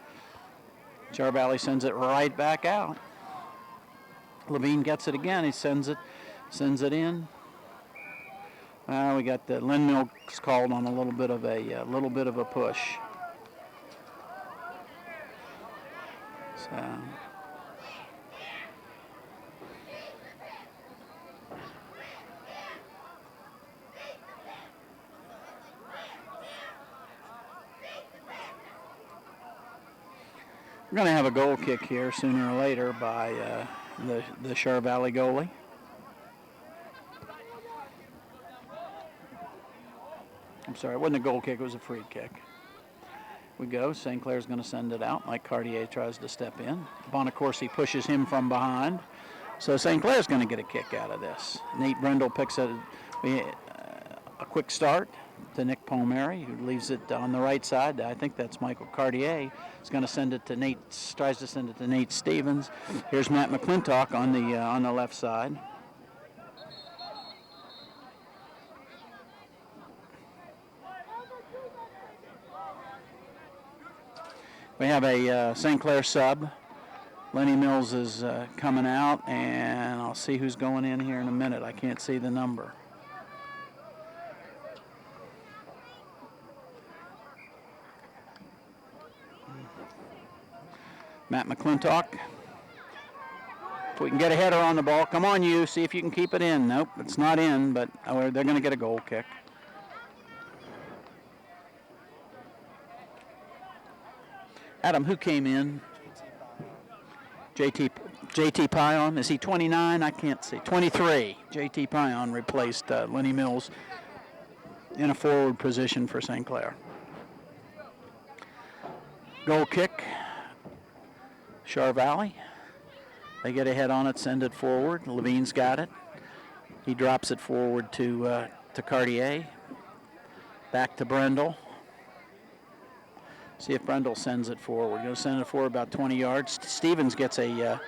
Char Valley sends it right back out. Levine gets it again. He sends it in. We got the Lynn Mills called on a little bit of a push. So. We're going to have a goal kick here sooner or later by the Char Valley goalie. I'm sorry, it wasn't a goal kick, it was a free kick. We go, St. Clair's going to send it out. Mike Cartier tries to step in. Bonacorsi pushes him from behind. So St. Clair's going to get a kick out of this. Nate Brendel picks a quick start to Nick Palmieri, who leaves it on the right side. I think that's Michael Cartier. He's going to send it to Nate. Tries to send it to Nate Stevens. Here's Matt McClintock on the left side. We have a St. Clair sub. Lenny Mills is coming out, and I'll see who's going in here in a minute. I can't see the number. Matt McClintock. If we can get a header on the ball, come on, you. See if you can keep it in. Nope, it's not in, but they're going to get a goal kick. Adam, who came in? JT Pion. Is he 29? I can't see. 23. JT Pion replaced Lenny Mills in a forward position for St. Clair. Goal kick. Char Valley. They get a head on it, send it forward. Levine's got it. He drops it forward to Cartier. Back to Brendel. See if Brendel sends it forward. Going to send it forward about 20 yards. Stevens gets a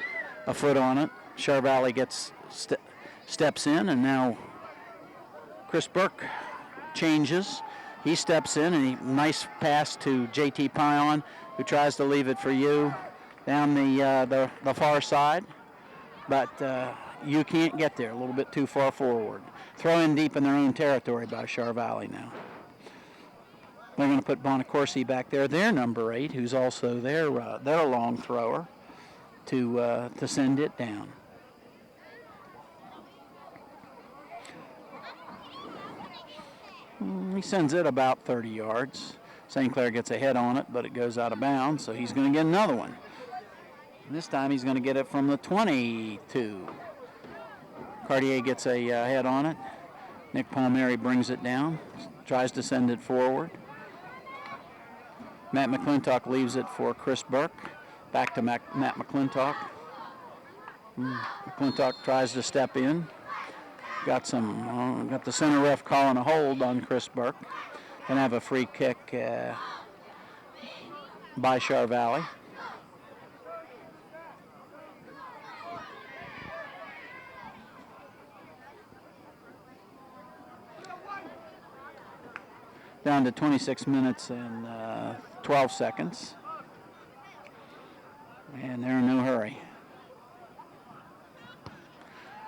foot on it. Char Valley steps in, and now Chris Burke changes. He steps in, and nice pass to JT Pion, who tries to leave it for you down the far side, but you can't get there. A little bit too far forward. Throw in deep in their own territory by Char Valley now. They're going to put Bonacorsi back there. Their number 8, who's also their long thrower, to send it down. He sends it about 30 yards. St. Clair gets a head on it, but it goes out of bounds, so he's going to get another one. This time he's going to get it from the 22. Chartier gets a head on it. Nick Palmieri brings it down, tries to send it forward. Matt McClintock leaves it for Chris Burke. Back to Matt McClintock. McClintock tries to step in. Got the center ref calling a hold on Chris Burke. Gonna have a free kick by Char Valley. Down to 26 minutes and 12 seconds. And they're in no hurry.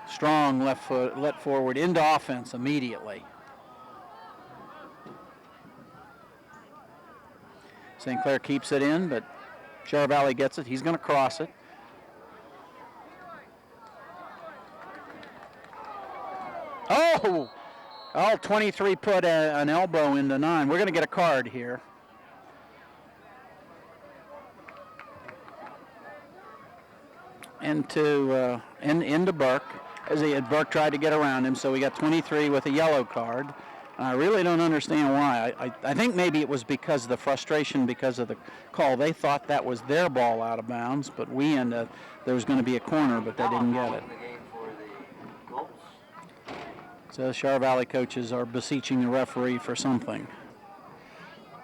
Strong left foot, let forward into offense immediately. St. Clair keeps it in, but Char Valley gets it. He's going to cross it. Oh! 23 put an elbow into 9. We're going to get a card here. Into Burke. Burke tried to get around him, so we got 23 with a yellow card. I really don't understand why. I think maybe it was because of the frustration because of the call. They thought that was their ball out of bounds, but there was going to be a corner, but they didn't get it. So Char Valley coaches are beseeching the referee for something.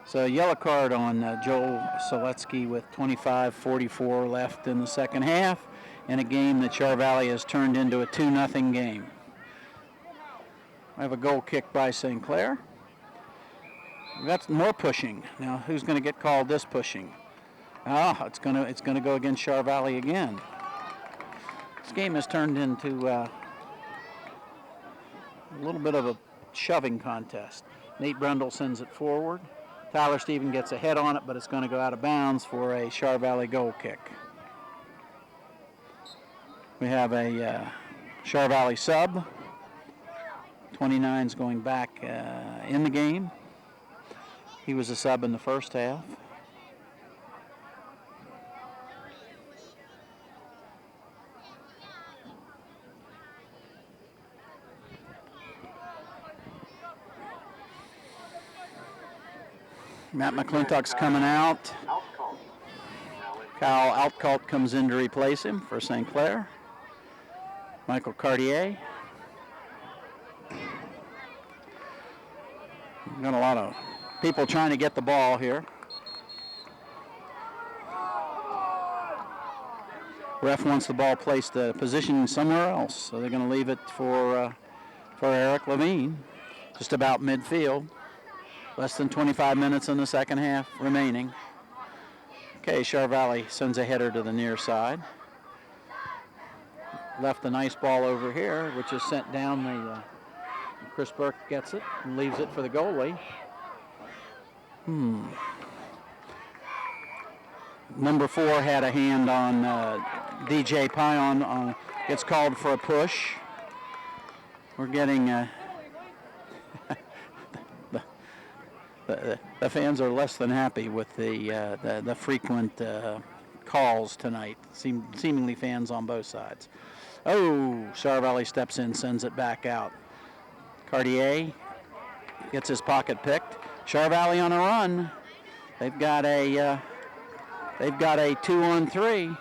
So yellow card on Joel Seletsky with 25:44 left in the second half in a game that Char Valley has turned into a 2-0 game. I have a goal kick by St. Clair. We've got more pushing. Now who's going to get called this pushing? It's going to go against Char Valley again. This game has turned into a little bit of a shoving contest. Nate Brundle sends it forward. Tyler Stephen gets a head on it, but it's going to go out of bounds for a Char Valley goal kick. We have a Char Valley sub. 29's going back in the game. He was a sub in the first half. Matt McClintock's coming out. Kyle Outcalt comes in to replace him for St. Clair. Michael Cartier. We've got a lot of people trying to get the ball here. Ref wants the ball placed positioned somewhere else, so they're going to leave it for Eric Levine, just about midfield. Less than 25 minutes in the second half remaining. Okay, Char Valley sends a header to the near side. Left a nice ball over here, which is sent down. Chris Burke gets it and leaves it for the goalie. Number 4 had a hand on DJ Pion. Gets called for a push. We're getting... The fans are less than happy with the frequent calls tonight. Seemingly fans on both sides. Oh, Char Valley steps in, sends it back out. Cartier gets his pocket picked. Char Valley on a run. They've got a 2-on-3. In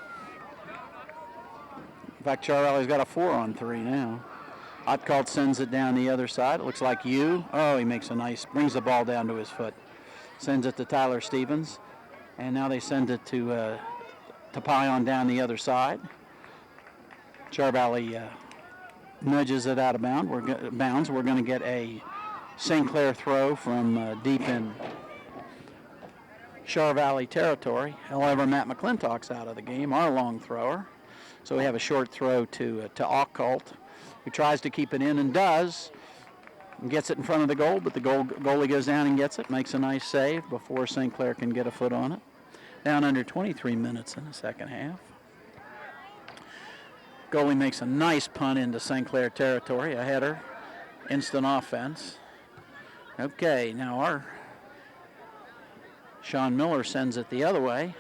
fact, Char Valley's got a 4-on-3 now. Otcalt sends it down the other side. It looks like you. Oh, he makes brings the ball down to his foot. Sends it to Tyler Stevens. And now they send it to Pion down the other side. Char Valley nudges it out of bounds. We're going to get a St. Clair throw from deep in Char Valley territory. However, Matt McClintock's out of the game, our long thrower. So we have a short throw to Occult, who tries to keep it in and does, and gets it in front of the goal, but the goalie goes down and gets it, makes a nice save before St. Clair can get a foot on it. Down under 23 minutes in the second half. Goalie makes a nice punt into St. Clair territory, a header, instant offense. Okay, now our Sean Miller sends it the other way.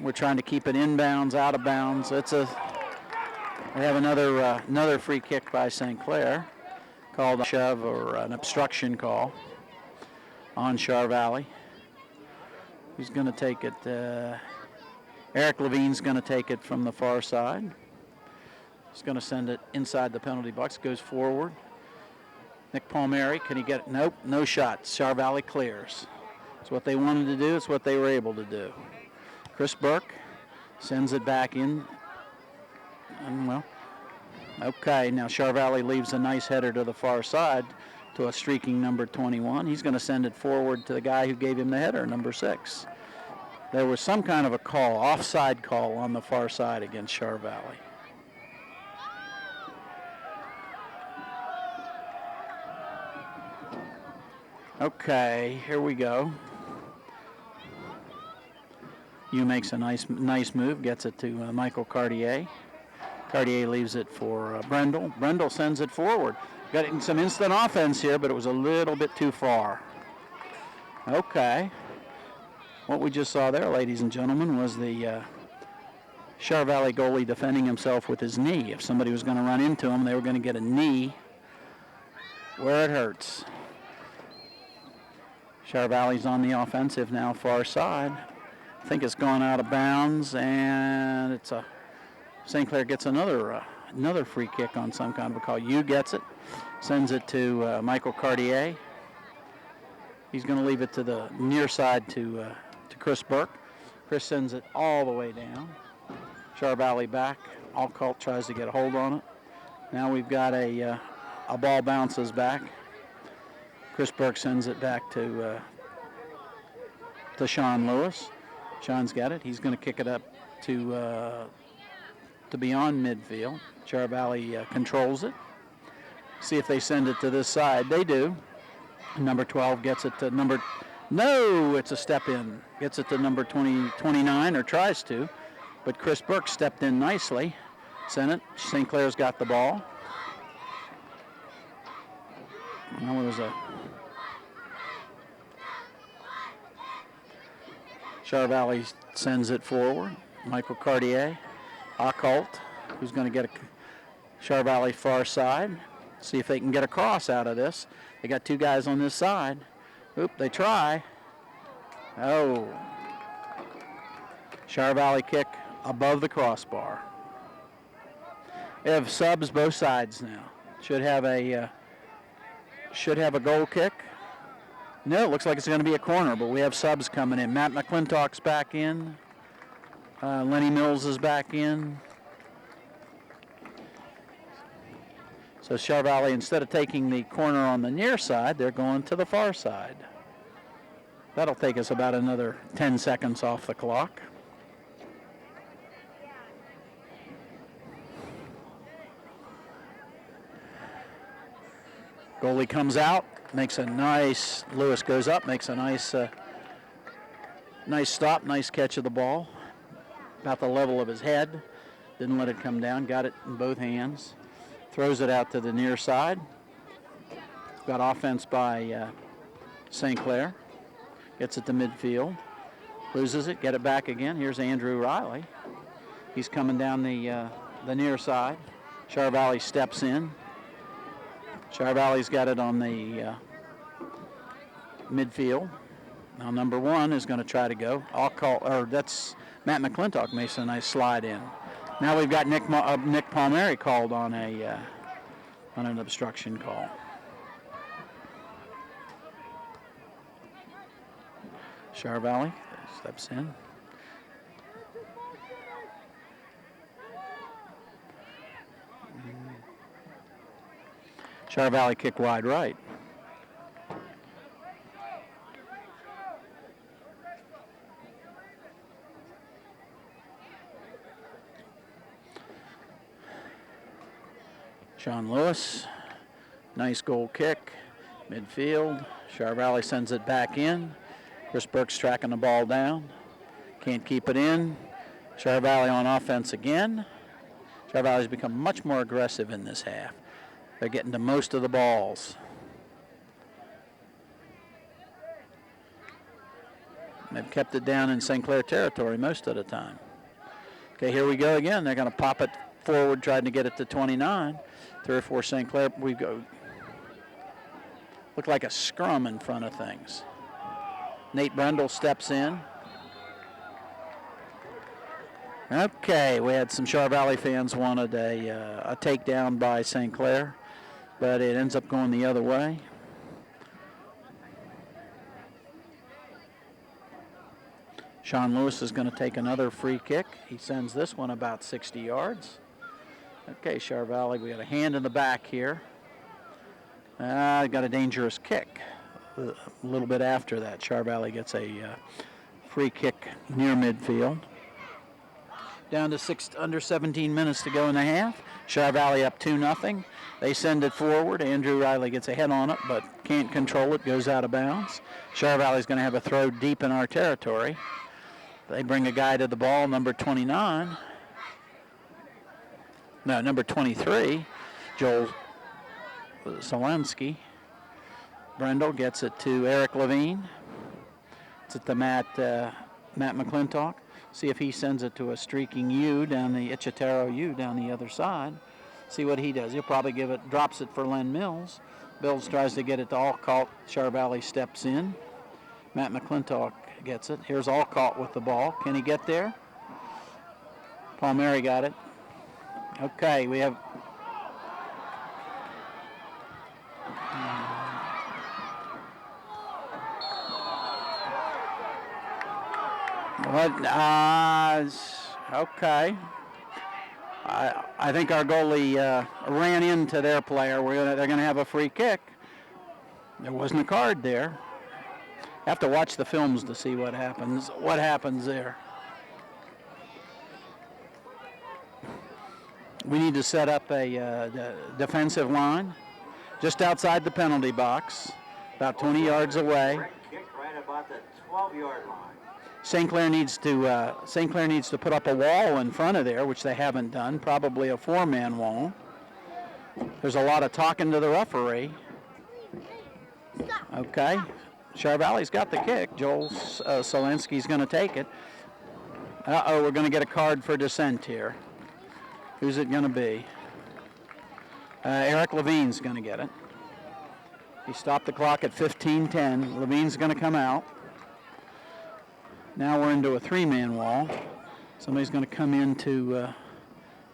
We're trying to keep it inbounds, out of bounds. We have another free kick by St. Clair, called a shove or an obstruction call on Char Valley. He's going to take it. Eric Levine's going to take it from the far side. He's going to send it inside the penalty box. Goes forward. Nick Palmieri, can he get it? Nope, no shot. Char Valley clears. It's what they wanted to do. It's what they were able to do. Chris Burke sends it back in. And well, okay, now Char Valley leaves a nice header to the far side to a streaking number 21. He's going to send it forward to the guy who gave him the header, number 6. There was some kind of a call, offside call on the far side against Char Valley. Okay, here we go. Hugh makes a nice move, gets it to Michael Cartier. Cartier leaves it for Brendel. Brendel sends it forward. Got some instant offense here, but it was a little bit too far. Okay. What we just saw there, ladies and gentlemen, was the Char Valley goalie defending himself with his knee. If somebody was going to run into him, they were going to get a knee where it hurts. Char Valley's on the offensive now, far side. I think it's gone out of bounds, and it's St. Clair gets another free kick on some kind of a call. Yu gets it, sends it to Michael Cartier. He's going to leave it to the near side to Chris Burke. Chris sends it all the way down. Char Valley back. Alcalt tries to get a hold on it. Now we've got a ball bounces back. Chris Burke sends it back to Sean Lewis. Sean's got it. He's going to kick it up to beyond midfield. Char Valley controls it. See if they send it to this side. They do. Number 12 gets it to number... No, it's a step in. Gets it to number 29, or tries to. But Chris Burke stepped in nicely. Sent it. St. Clair's got the ball. Now it was a... Char Valley sends it forward. Michael Cartier. Occult, who's going to get a Char Valley far side. See if they can get a cross out of this. They got 2 guys on this side. Oop, they try. Oh. Char Valley kick above the crossbar. They have subs both sides now. Should have a goal kick. No, it looks like it's going to be a corner, but we have subs coming in. Matt McClintock's back in. Lenny Mills is back in. So Char Valley, instead of taking the corner on the near side, they're going to the far side. That'll take us about another 10 seconds off the clock. Goalie comes out, makes a nice, Lewis goes up, makes a nice stop, nice catch of the ball. About the level of his head. Didn't let it come down, got it in both hands. Throws it out to the near side. Got offense by St. Clair. Gets it to midfield. Loses it, get it back again. Here's Andrew Riley. He's coming down the near side. Char Valley steps in. Char Valley's got it on the midfield. Now number 1 is going to try to go. That's Matt McClintock makes a nice slide in. Now we've got Nick Palmieri called on an obstruction call. Char Valley steps in. Char Valley kick wide right. Sean Lewis, nice goal kick, midfield. Char Valley sends it back in. Chris Burke's tracking the ball down. Can't keep it in. Char Valley on offense again. Char Valley's become much more aggressive in this half. They're getting to most of the balls. They've kept it down in St. Clair territory most of the time. Okay, here we go again. They're going to pop it forward, trying to get it to 29. 3 or 4 St. Clair. We go. Look like a scrum in front of things. Nate Brendel steps in. Okay, we had some Char Valley fans wanted a takedown by St. Clair, but it ends up going the other way. Sean Lewis is going to take another free kick. He sends this one about 60 yards. Okay, Char Valley, we got a hand in the back here. Got a dangerous kick. A little bit after that, Char Valley gets a free kick near midfield. Down to under 17 minutes to go in the half. Char Valley up 2-0. They send it forward. Andrew Riley gets a head on it, but can't control it. Goes out of bounds. Char Valley's going to have a throw deep in our territory. They bring a guy to the ball, number 29. No, number 23, Joel Solensky. Brendel gets it to Eric Levine. It's at the Matt McClintock. See if he sends it to a streaking U down the Ichitaro U down the other side. See what he does. He'll probably drops it for Len Mills. Mills tries to get it to Alcott. Char Valley steps in. Matt McClintock gets it. Here's Alcott with the ball. Can he get there? Palmieri got it. Okay, we have okay. I think our goalie ran into their player. They're going to have a free kick. There wasn't a card there. Have to watch the films to see what happens. What happens there? We need to set up a defensive line just outside the penalty box, about 20 yards away. Kick right about the 12-yard line. St. Clair needs to put up a wall in front of there, which they haven't done. Probably a 4-man wall. There's a lot of talking to the referee. Okay, Char Valley's got the kick. Joel Solensky's going to take it. We're going to get a card for dissent here. Who's it going to be? Eric Levine's going to get it. He stopped the clock at 15:10. Levine's going to come out. Now we're into a 3-man wall. Somebody's going to come in to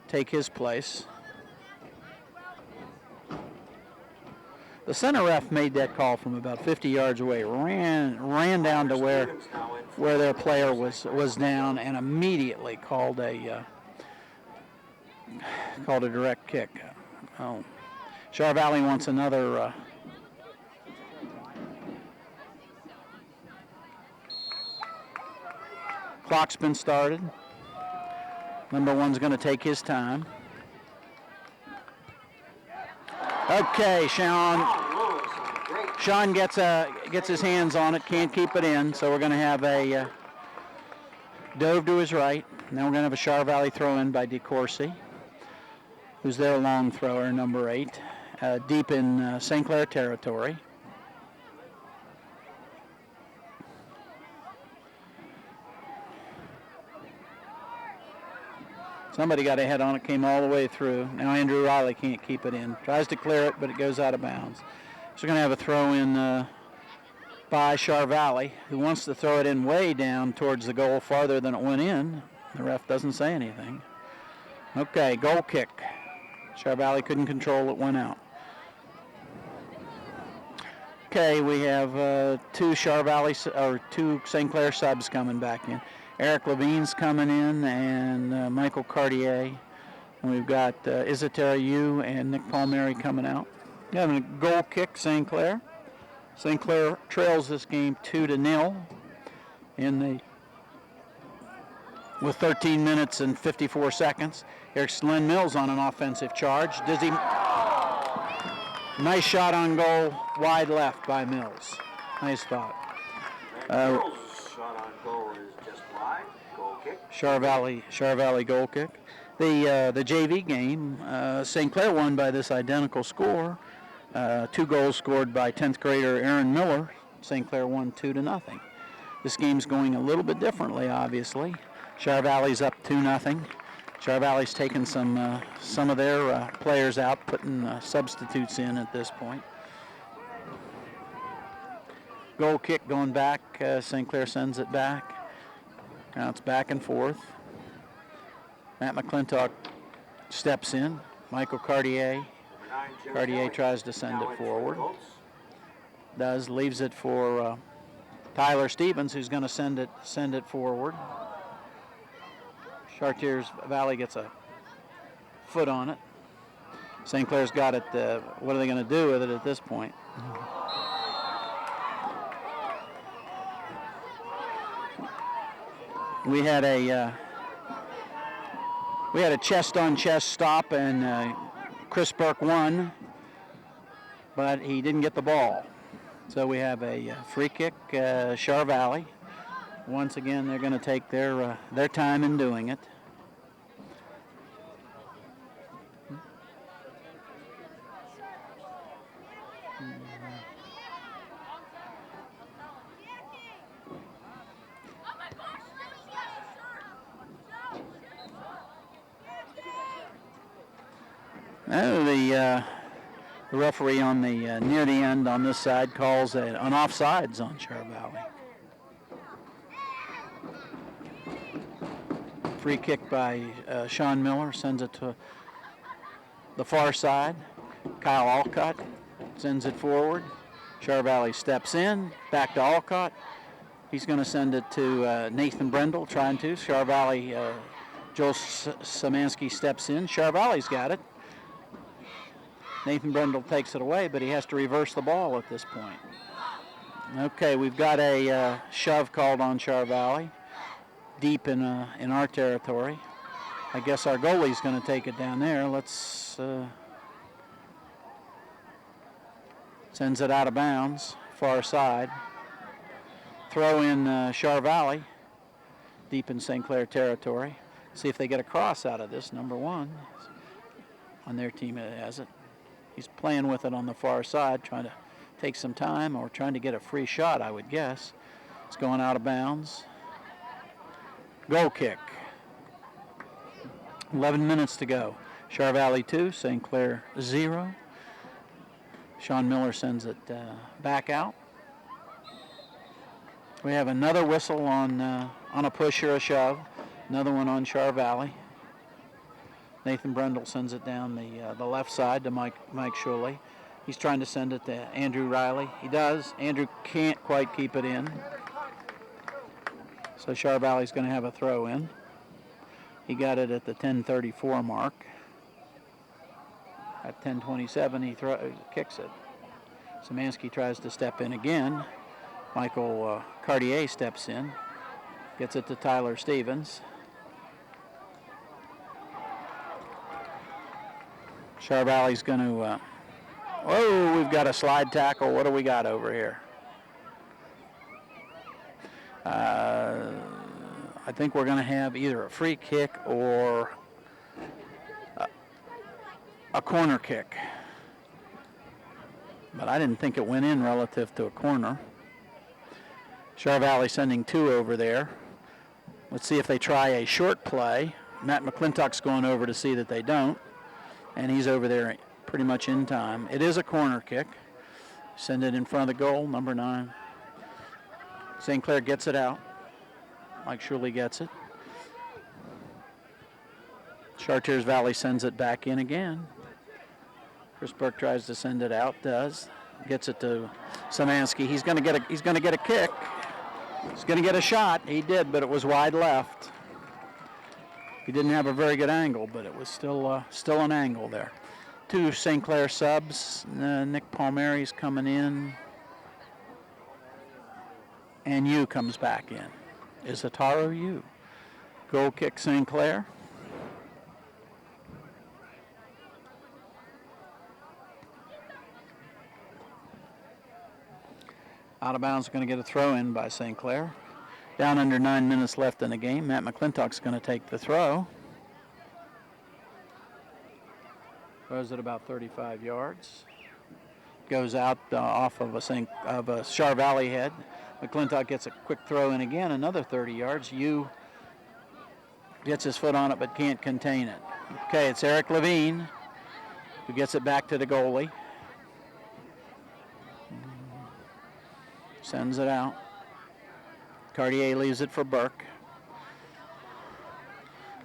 take his place. The center ref made that call from about 50 yards away. Ran down to where their player was down and immediately called a direct kick. Oh, Char Valley wants another. Clock's been started. Number 1's going to take his time. Okay, Sean gets his hands on it, can't keep it in, so we're going to have a dove to his right. Now we're going to have a Char Valley throw in by DeCourcy, who's their long thrower, number 8, deep in St. Clair territory. Somebody got a head on it, came all the way through. Now Andrew Riley can't keep it in. Tries to clear it, but it goes out of bounds. So we're going to have a throw in by Char Valley, who wants to throw it in way down towards the goal farther than it went in. The ref doesn't say anything. Okay, goal kick. Char Valley couldn't control it, went out. Okay, we have two St. Clair subs coming back in. Eric Levine's coming in, and Michael Cartier. And we've got Isatara Yu and Nick Palmieri coming out. Having a goal kick, St. Clair. St. Clair trails this game 2-0 with 13 minutes and 54 seconds. Here's Len Mills on an offensive charge. Nice shot on goal, wide left by Mills. Nice thought. Mills' shot on goal is just wide. Goal kick. Char Valley goal kick. The JV game, St. Clair won by this identical score. 2 goals scored by 10th grader Aaron Miller. St. Clair won 2-0. This game's going a little bit differently, obviously. Char Valley's up 2-0. Char Valley's taken some of their players out, putting substitutes in at this point. Goal kick going back. St. Clair sends it back. Now it's back and forth. Matt McClintock steps in. Michael Cartier. Cartier tries to send it forward. Leaves it for Tyler Stevens, who's going to send it forward. Chartiers Valley gets a foot on it. St. Clair's got it. What are they going to do with it at this point? We had a chest-on-chest stop, and Chris Burke won, but he didn't get the ball. So we have a free kick, Char Valley. Once again, they're going to take their time in doing it. The referee on the near the end on this side calls an offsides on Char Valley. Free kick by Sean Miller, sends it to the far side. Kyle Alcott sends it forward. Char Valley steps in, back to Alcott. He's going to send it to Nathan Brendel, trying to. Char Valley, Joe Samansky steps in. Char Valley's got it. Nathan Brendel takes it away, but he has to reverse the ball at this point. Okay, we've got a shove called on Char Valley, deep in our territory. I guess our goalie's going to take it down there. Let's sends it out of bounds, far side. Throw in Char Valley, deep in St. Clair territory. See if they get a cross out of this. Number 1 on their team has it. He's playing with it on the far side, trying to take some time or trying to get a free shot, I would guess. It's going out of bounds. Goal kick. 11 minutes to go. Char Valley 2, St. Clair 0. Sean Miller sends it back out. We have another whistle on a push or a shove. Another one on Char Valley. Nathan Brendel sends it down the left side to Mike Shuley. He's trying to send it to Andrew Riley. He does. Andrew can't quite keep it in. So Char Valley's going to have a throw in. He got it at the 10:34 mark. At 10:27, he kicks it. Samansky tries to step in again. Michael Cartier steps in. Gets it to Tyler Stevens. Char Valley's going to, we've got a slide tackle. What do we got over here? I think we're going to have either a free kick or a corner kick. But I didn't think it went in relative to a corner. Char Valley sending 2 over there. Let's see if they try a short play. Matt McClintock's going over to see that they don't. And he's over there pretty much in time. It is a corner kick. Send it in front of the goal, number 9. St. Clair gets it out. Mike Shuley gets it. Chartiers Valley sends it back in again. Chris Burke tries to send it out, does. Gets it to Samansky. He's going to get a kick. He's going to get a shot. He did, but it was wide left. He didn't have a very good angle, but it was still an angle there. 2 St. Clair subs. Nick Palmieri's coming in. And Yu comes back in. Isataro Yu. Goal kick St. Clair. Out of bounds, going to get a throw in by St. Clair. Down under 9 minutes left in the game. Matt McClintock's going to take the throw. Throws it about 35 yards. goes out off of a Char Valley head. McClintock gets a quick throw in again, another 30 yards. Yu gets his foot on it but can't contain it. Okay, it's Eric Levine who gets it back to the goalie. Sends it out. Cartier leaves it for Burke.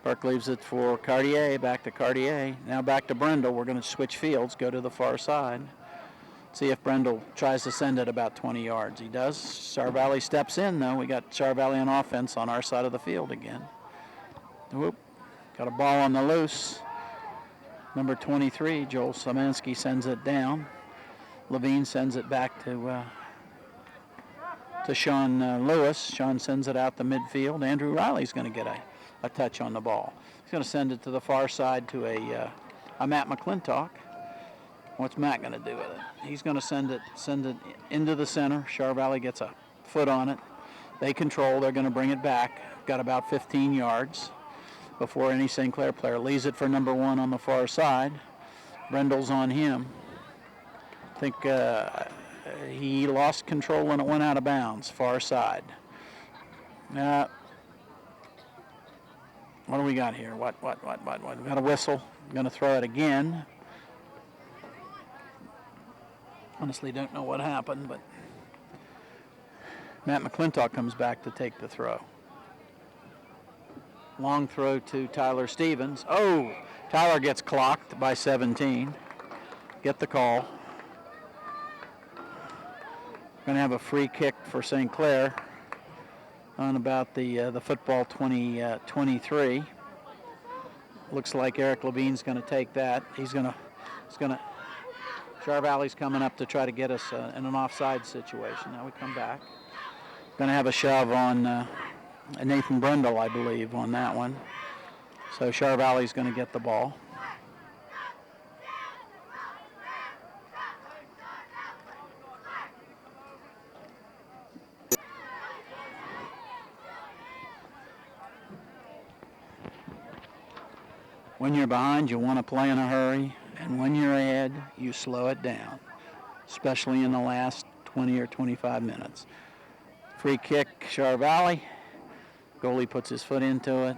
Burke leaves it for Cartier, back to Cartier. Now back to Brendel. We're going to switch fields, go to the far side. See if Brendel tries to send it about 20 yards. He does. Char Valley steps in, though. We got Char Valley on offense on our side of the field again. Whoop. Got a ball on the loose. Number 23, Joel Szymanski sends it down. Levine sends it back to Sean Lewis. Sean sends it out the midfield. Andrew Riley's going to get a touch on the ball. He's going to send it to the far side to a Matt McClintock. What's Matt going to do with it? He's going to send it into the center. Char Valley gets a foot on it. They control. They're going to bring it back. Got about 15 yards before any St. Clair player leaves it for number 1 on the far side. Brendel's on him. I think he lost control when it went out of bounds, far side. What do we got here? What? We got a whistle. I'm going to throw it again. Honestly, don't know what happened, but Matt McClintock comes back to take the throw. Long throw to Tyler Stevens. Oh, Tyler gets clocked by 17. Get the call. Going to have a free kick for St. Clair on about the football 23. Looks like Eric Levine's going to take that. He's going to. Char Valley's coming up to try to get us in an offside situation. Now we come back. Going to have a shove on Nathan Brendel, I believe, on that one. So Char Valley's going to get the ball. When you're behind, you want to play in a hurry. And when you're ahead, you slow it down, especially in the last 20 or 25 minutes. Free kick, Char Valley. Goalie puts his foot into it.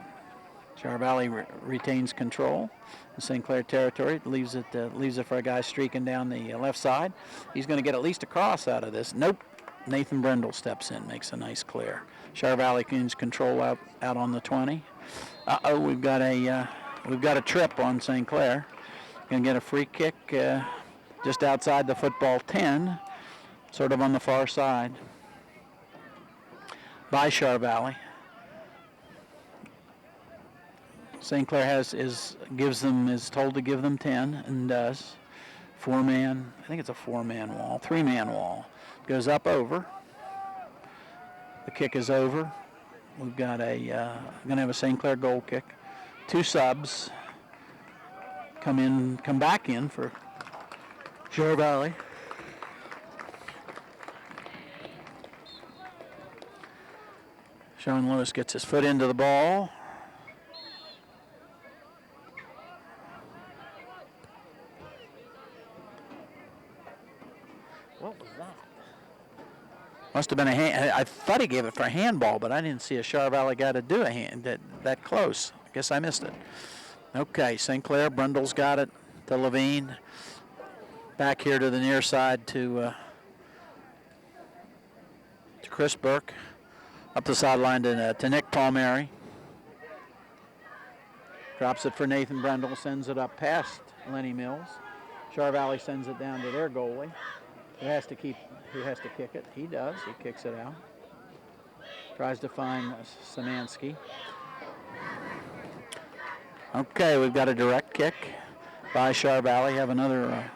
Char Valley retains control in St. Clair territory. Leaves it for a guy streaking down the left side. He's going to get at least a cross out of this. Nope. Nathan Brendel steps in, makes a nice clear. Char Valley gains control out on the 20. We've got a trip on St. Clair. Going to get a free kick just outside the football 10, sort of on the far side, by Char Valley. St. Clair is told to give them 10 and does. 4-man, I think it's a 4-man wall, 3-man wall. Goes up over. The kick is over. We've got going to have a St. Clair goal kick. 2 subs. Come back in for Char Valley. Sean Lewis gets his foot into the ball. What was that? Must have been a hand. I thought he gave it for a handball, but I didn't see a Char Valley guy to do a hand that close. I guess I missed it. Okay, St. Clair, Brendel's got it to Levine. Back here to the near side to Chris Burke. Up the sideline to Nick Palmieri. Drops it for Nathan Brendel, sends it up past Lenny Mills. Char Valley sends it down to their goalie. Who has to kick it. He does. He kicks it out. Tries to find Szymanski. Okay, we've got a direct kick by Char Valley. Have another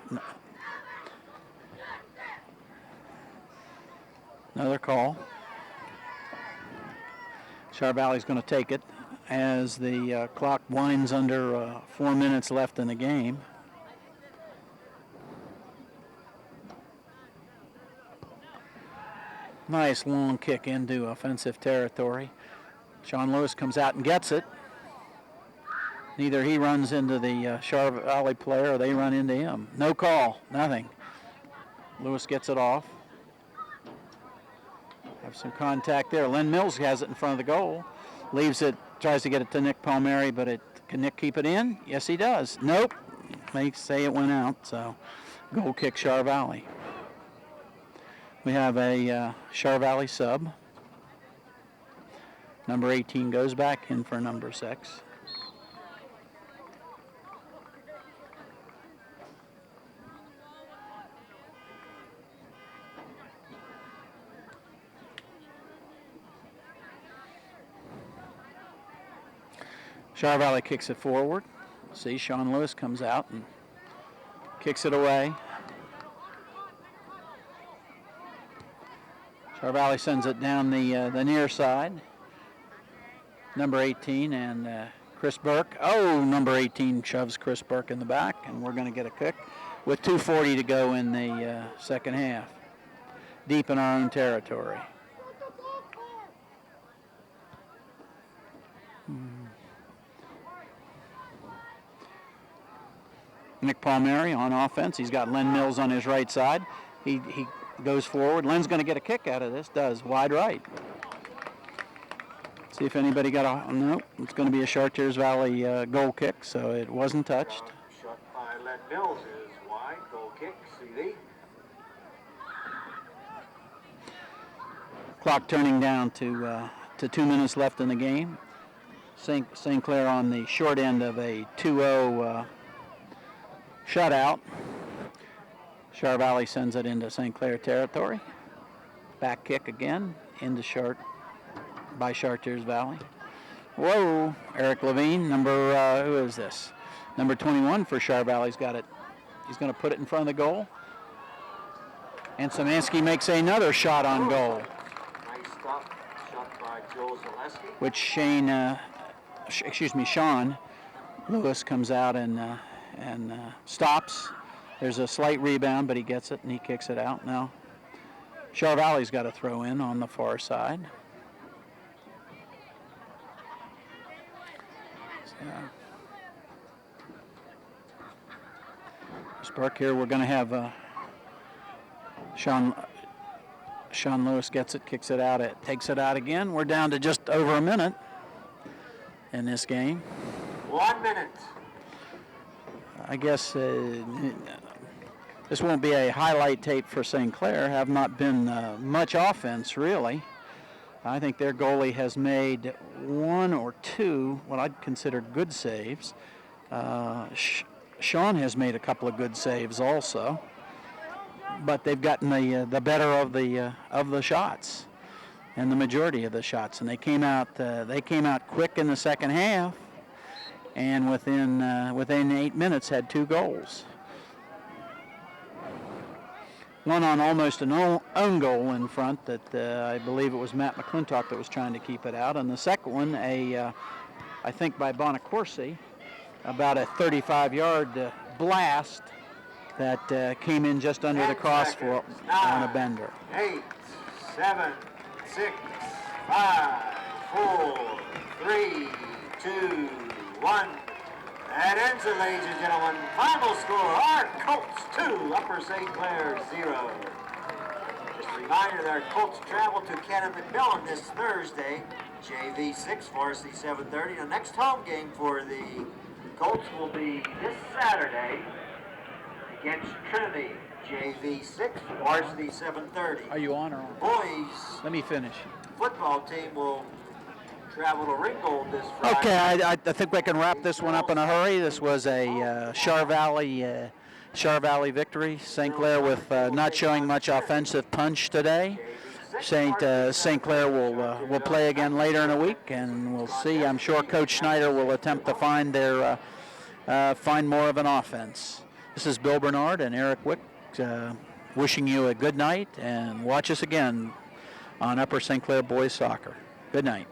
call. Char Valley's going to take it as the clock winds under 4 minutes left in the game. Nice long kick into offensive territory. Sean Lewis comes out and gets it. Neither he runs into the Char Valley player or they run into him. No call, nothing. Lewis gets it off. Have some contact there. Len Mills has it in front of the goal. Leaves it, tries to get it to Nick Palmieri, but can Nick keep it in? Yes, he does. Nope. They say it went out, so goal kick Char Valley. We have a Char Valley sub. Number 18 goes back in for number 6. Char Valley kicks it forward. See, Sean Lewis comes out and kicks it away. Char Valley sends it down the near side. Number 18 and Chris Burke. Oh, number 18 shoves Chris Burke in the back, and we're going to get a kick with 2:40 to go in the second half. Deep in our own territory. Nick Palmieri on offense. He's got Len Mills on his right side. He goes forward. Len's going to get a kick out of this. Does wide right. See if anybody got a no. It's going to be a Chartiers Valley goal kick, so it wasn't touched. Shot by Len Mills is wide. Goal kick. CV. Clock turning down to 2 minutes left in the game. St. Clair on the short end of a 2-0 shutout. Char Valley sends it into St. Clair territory. Back kick again into by Chartiers Valley. Whoa, Eric Levine, who is this? Number 21 for Char Valley's got it. He's going to put it in front of the goal. And Szymanski makes another shot on goal. Nice stop, shot by Joel Zaleski. Which Sean Lewis comes out and stops. There's a slight rebound, but he gets it and he kicks it out. Now, Char Valley's got a throw in on the far side. Spark here. We're going to have Sean Lewis gets it, kicks it out, it takes it out again. We're down to just over a minute in this game. 1 minute. I guess this won't be a highlight tape for St. Clair. Have not been much offense, really. I think their goalie has made 1 or 2 what I'd consider good saves. Sean has made a couple of good saves also, but they've gotten the better of the shots and the majority of the shots, and they came out quick in the second half. And within 8 minutes had 2 goals. One on almost an own goal in front that I believe it was Matt McClintock that was trying to keep it out. And the second one, I think by Bonacorsi, about a 35-yard blast that came in just under the crossbar on a bender. 8, 7, 6, 5, 4, 3, 2, 1. That ends it, ladies and gentlemen. Final score, our Colts 2, Upper St. Clair 0. Just a reminder that our Colts travel to Canon McMillan this Thursday, JV 6, varsity 7:30. The next home game for the Colts will be this Saturday against Trinity, JV 6, varsity 7:30. Are you on or on? Boys, Let me finish. football team will travel to Ringgold this Friday. Okay, I think we can wrap this one up in a hurry. This was a Char Valley victory. St. Clair with not showing much offensive punch today. St. Clair will play again later in the week, and we'll see. I'm sure Coach Schneider will attempt to find more of an offense. This is Bill Bernard and Eric Wick wishing you a good night, and watch us again on Upper St. Clair Boys Soccer. Good night.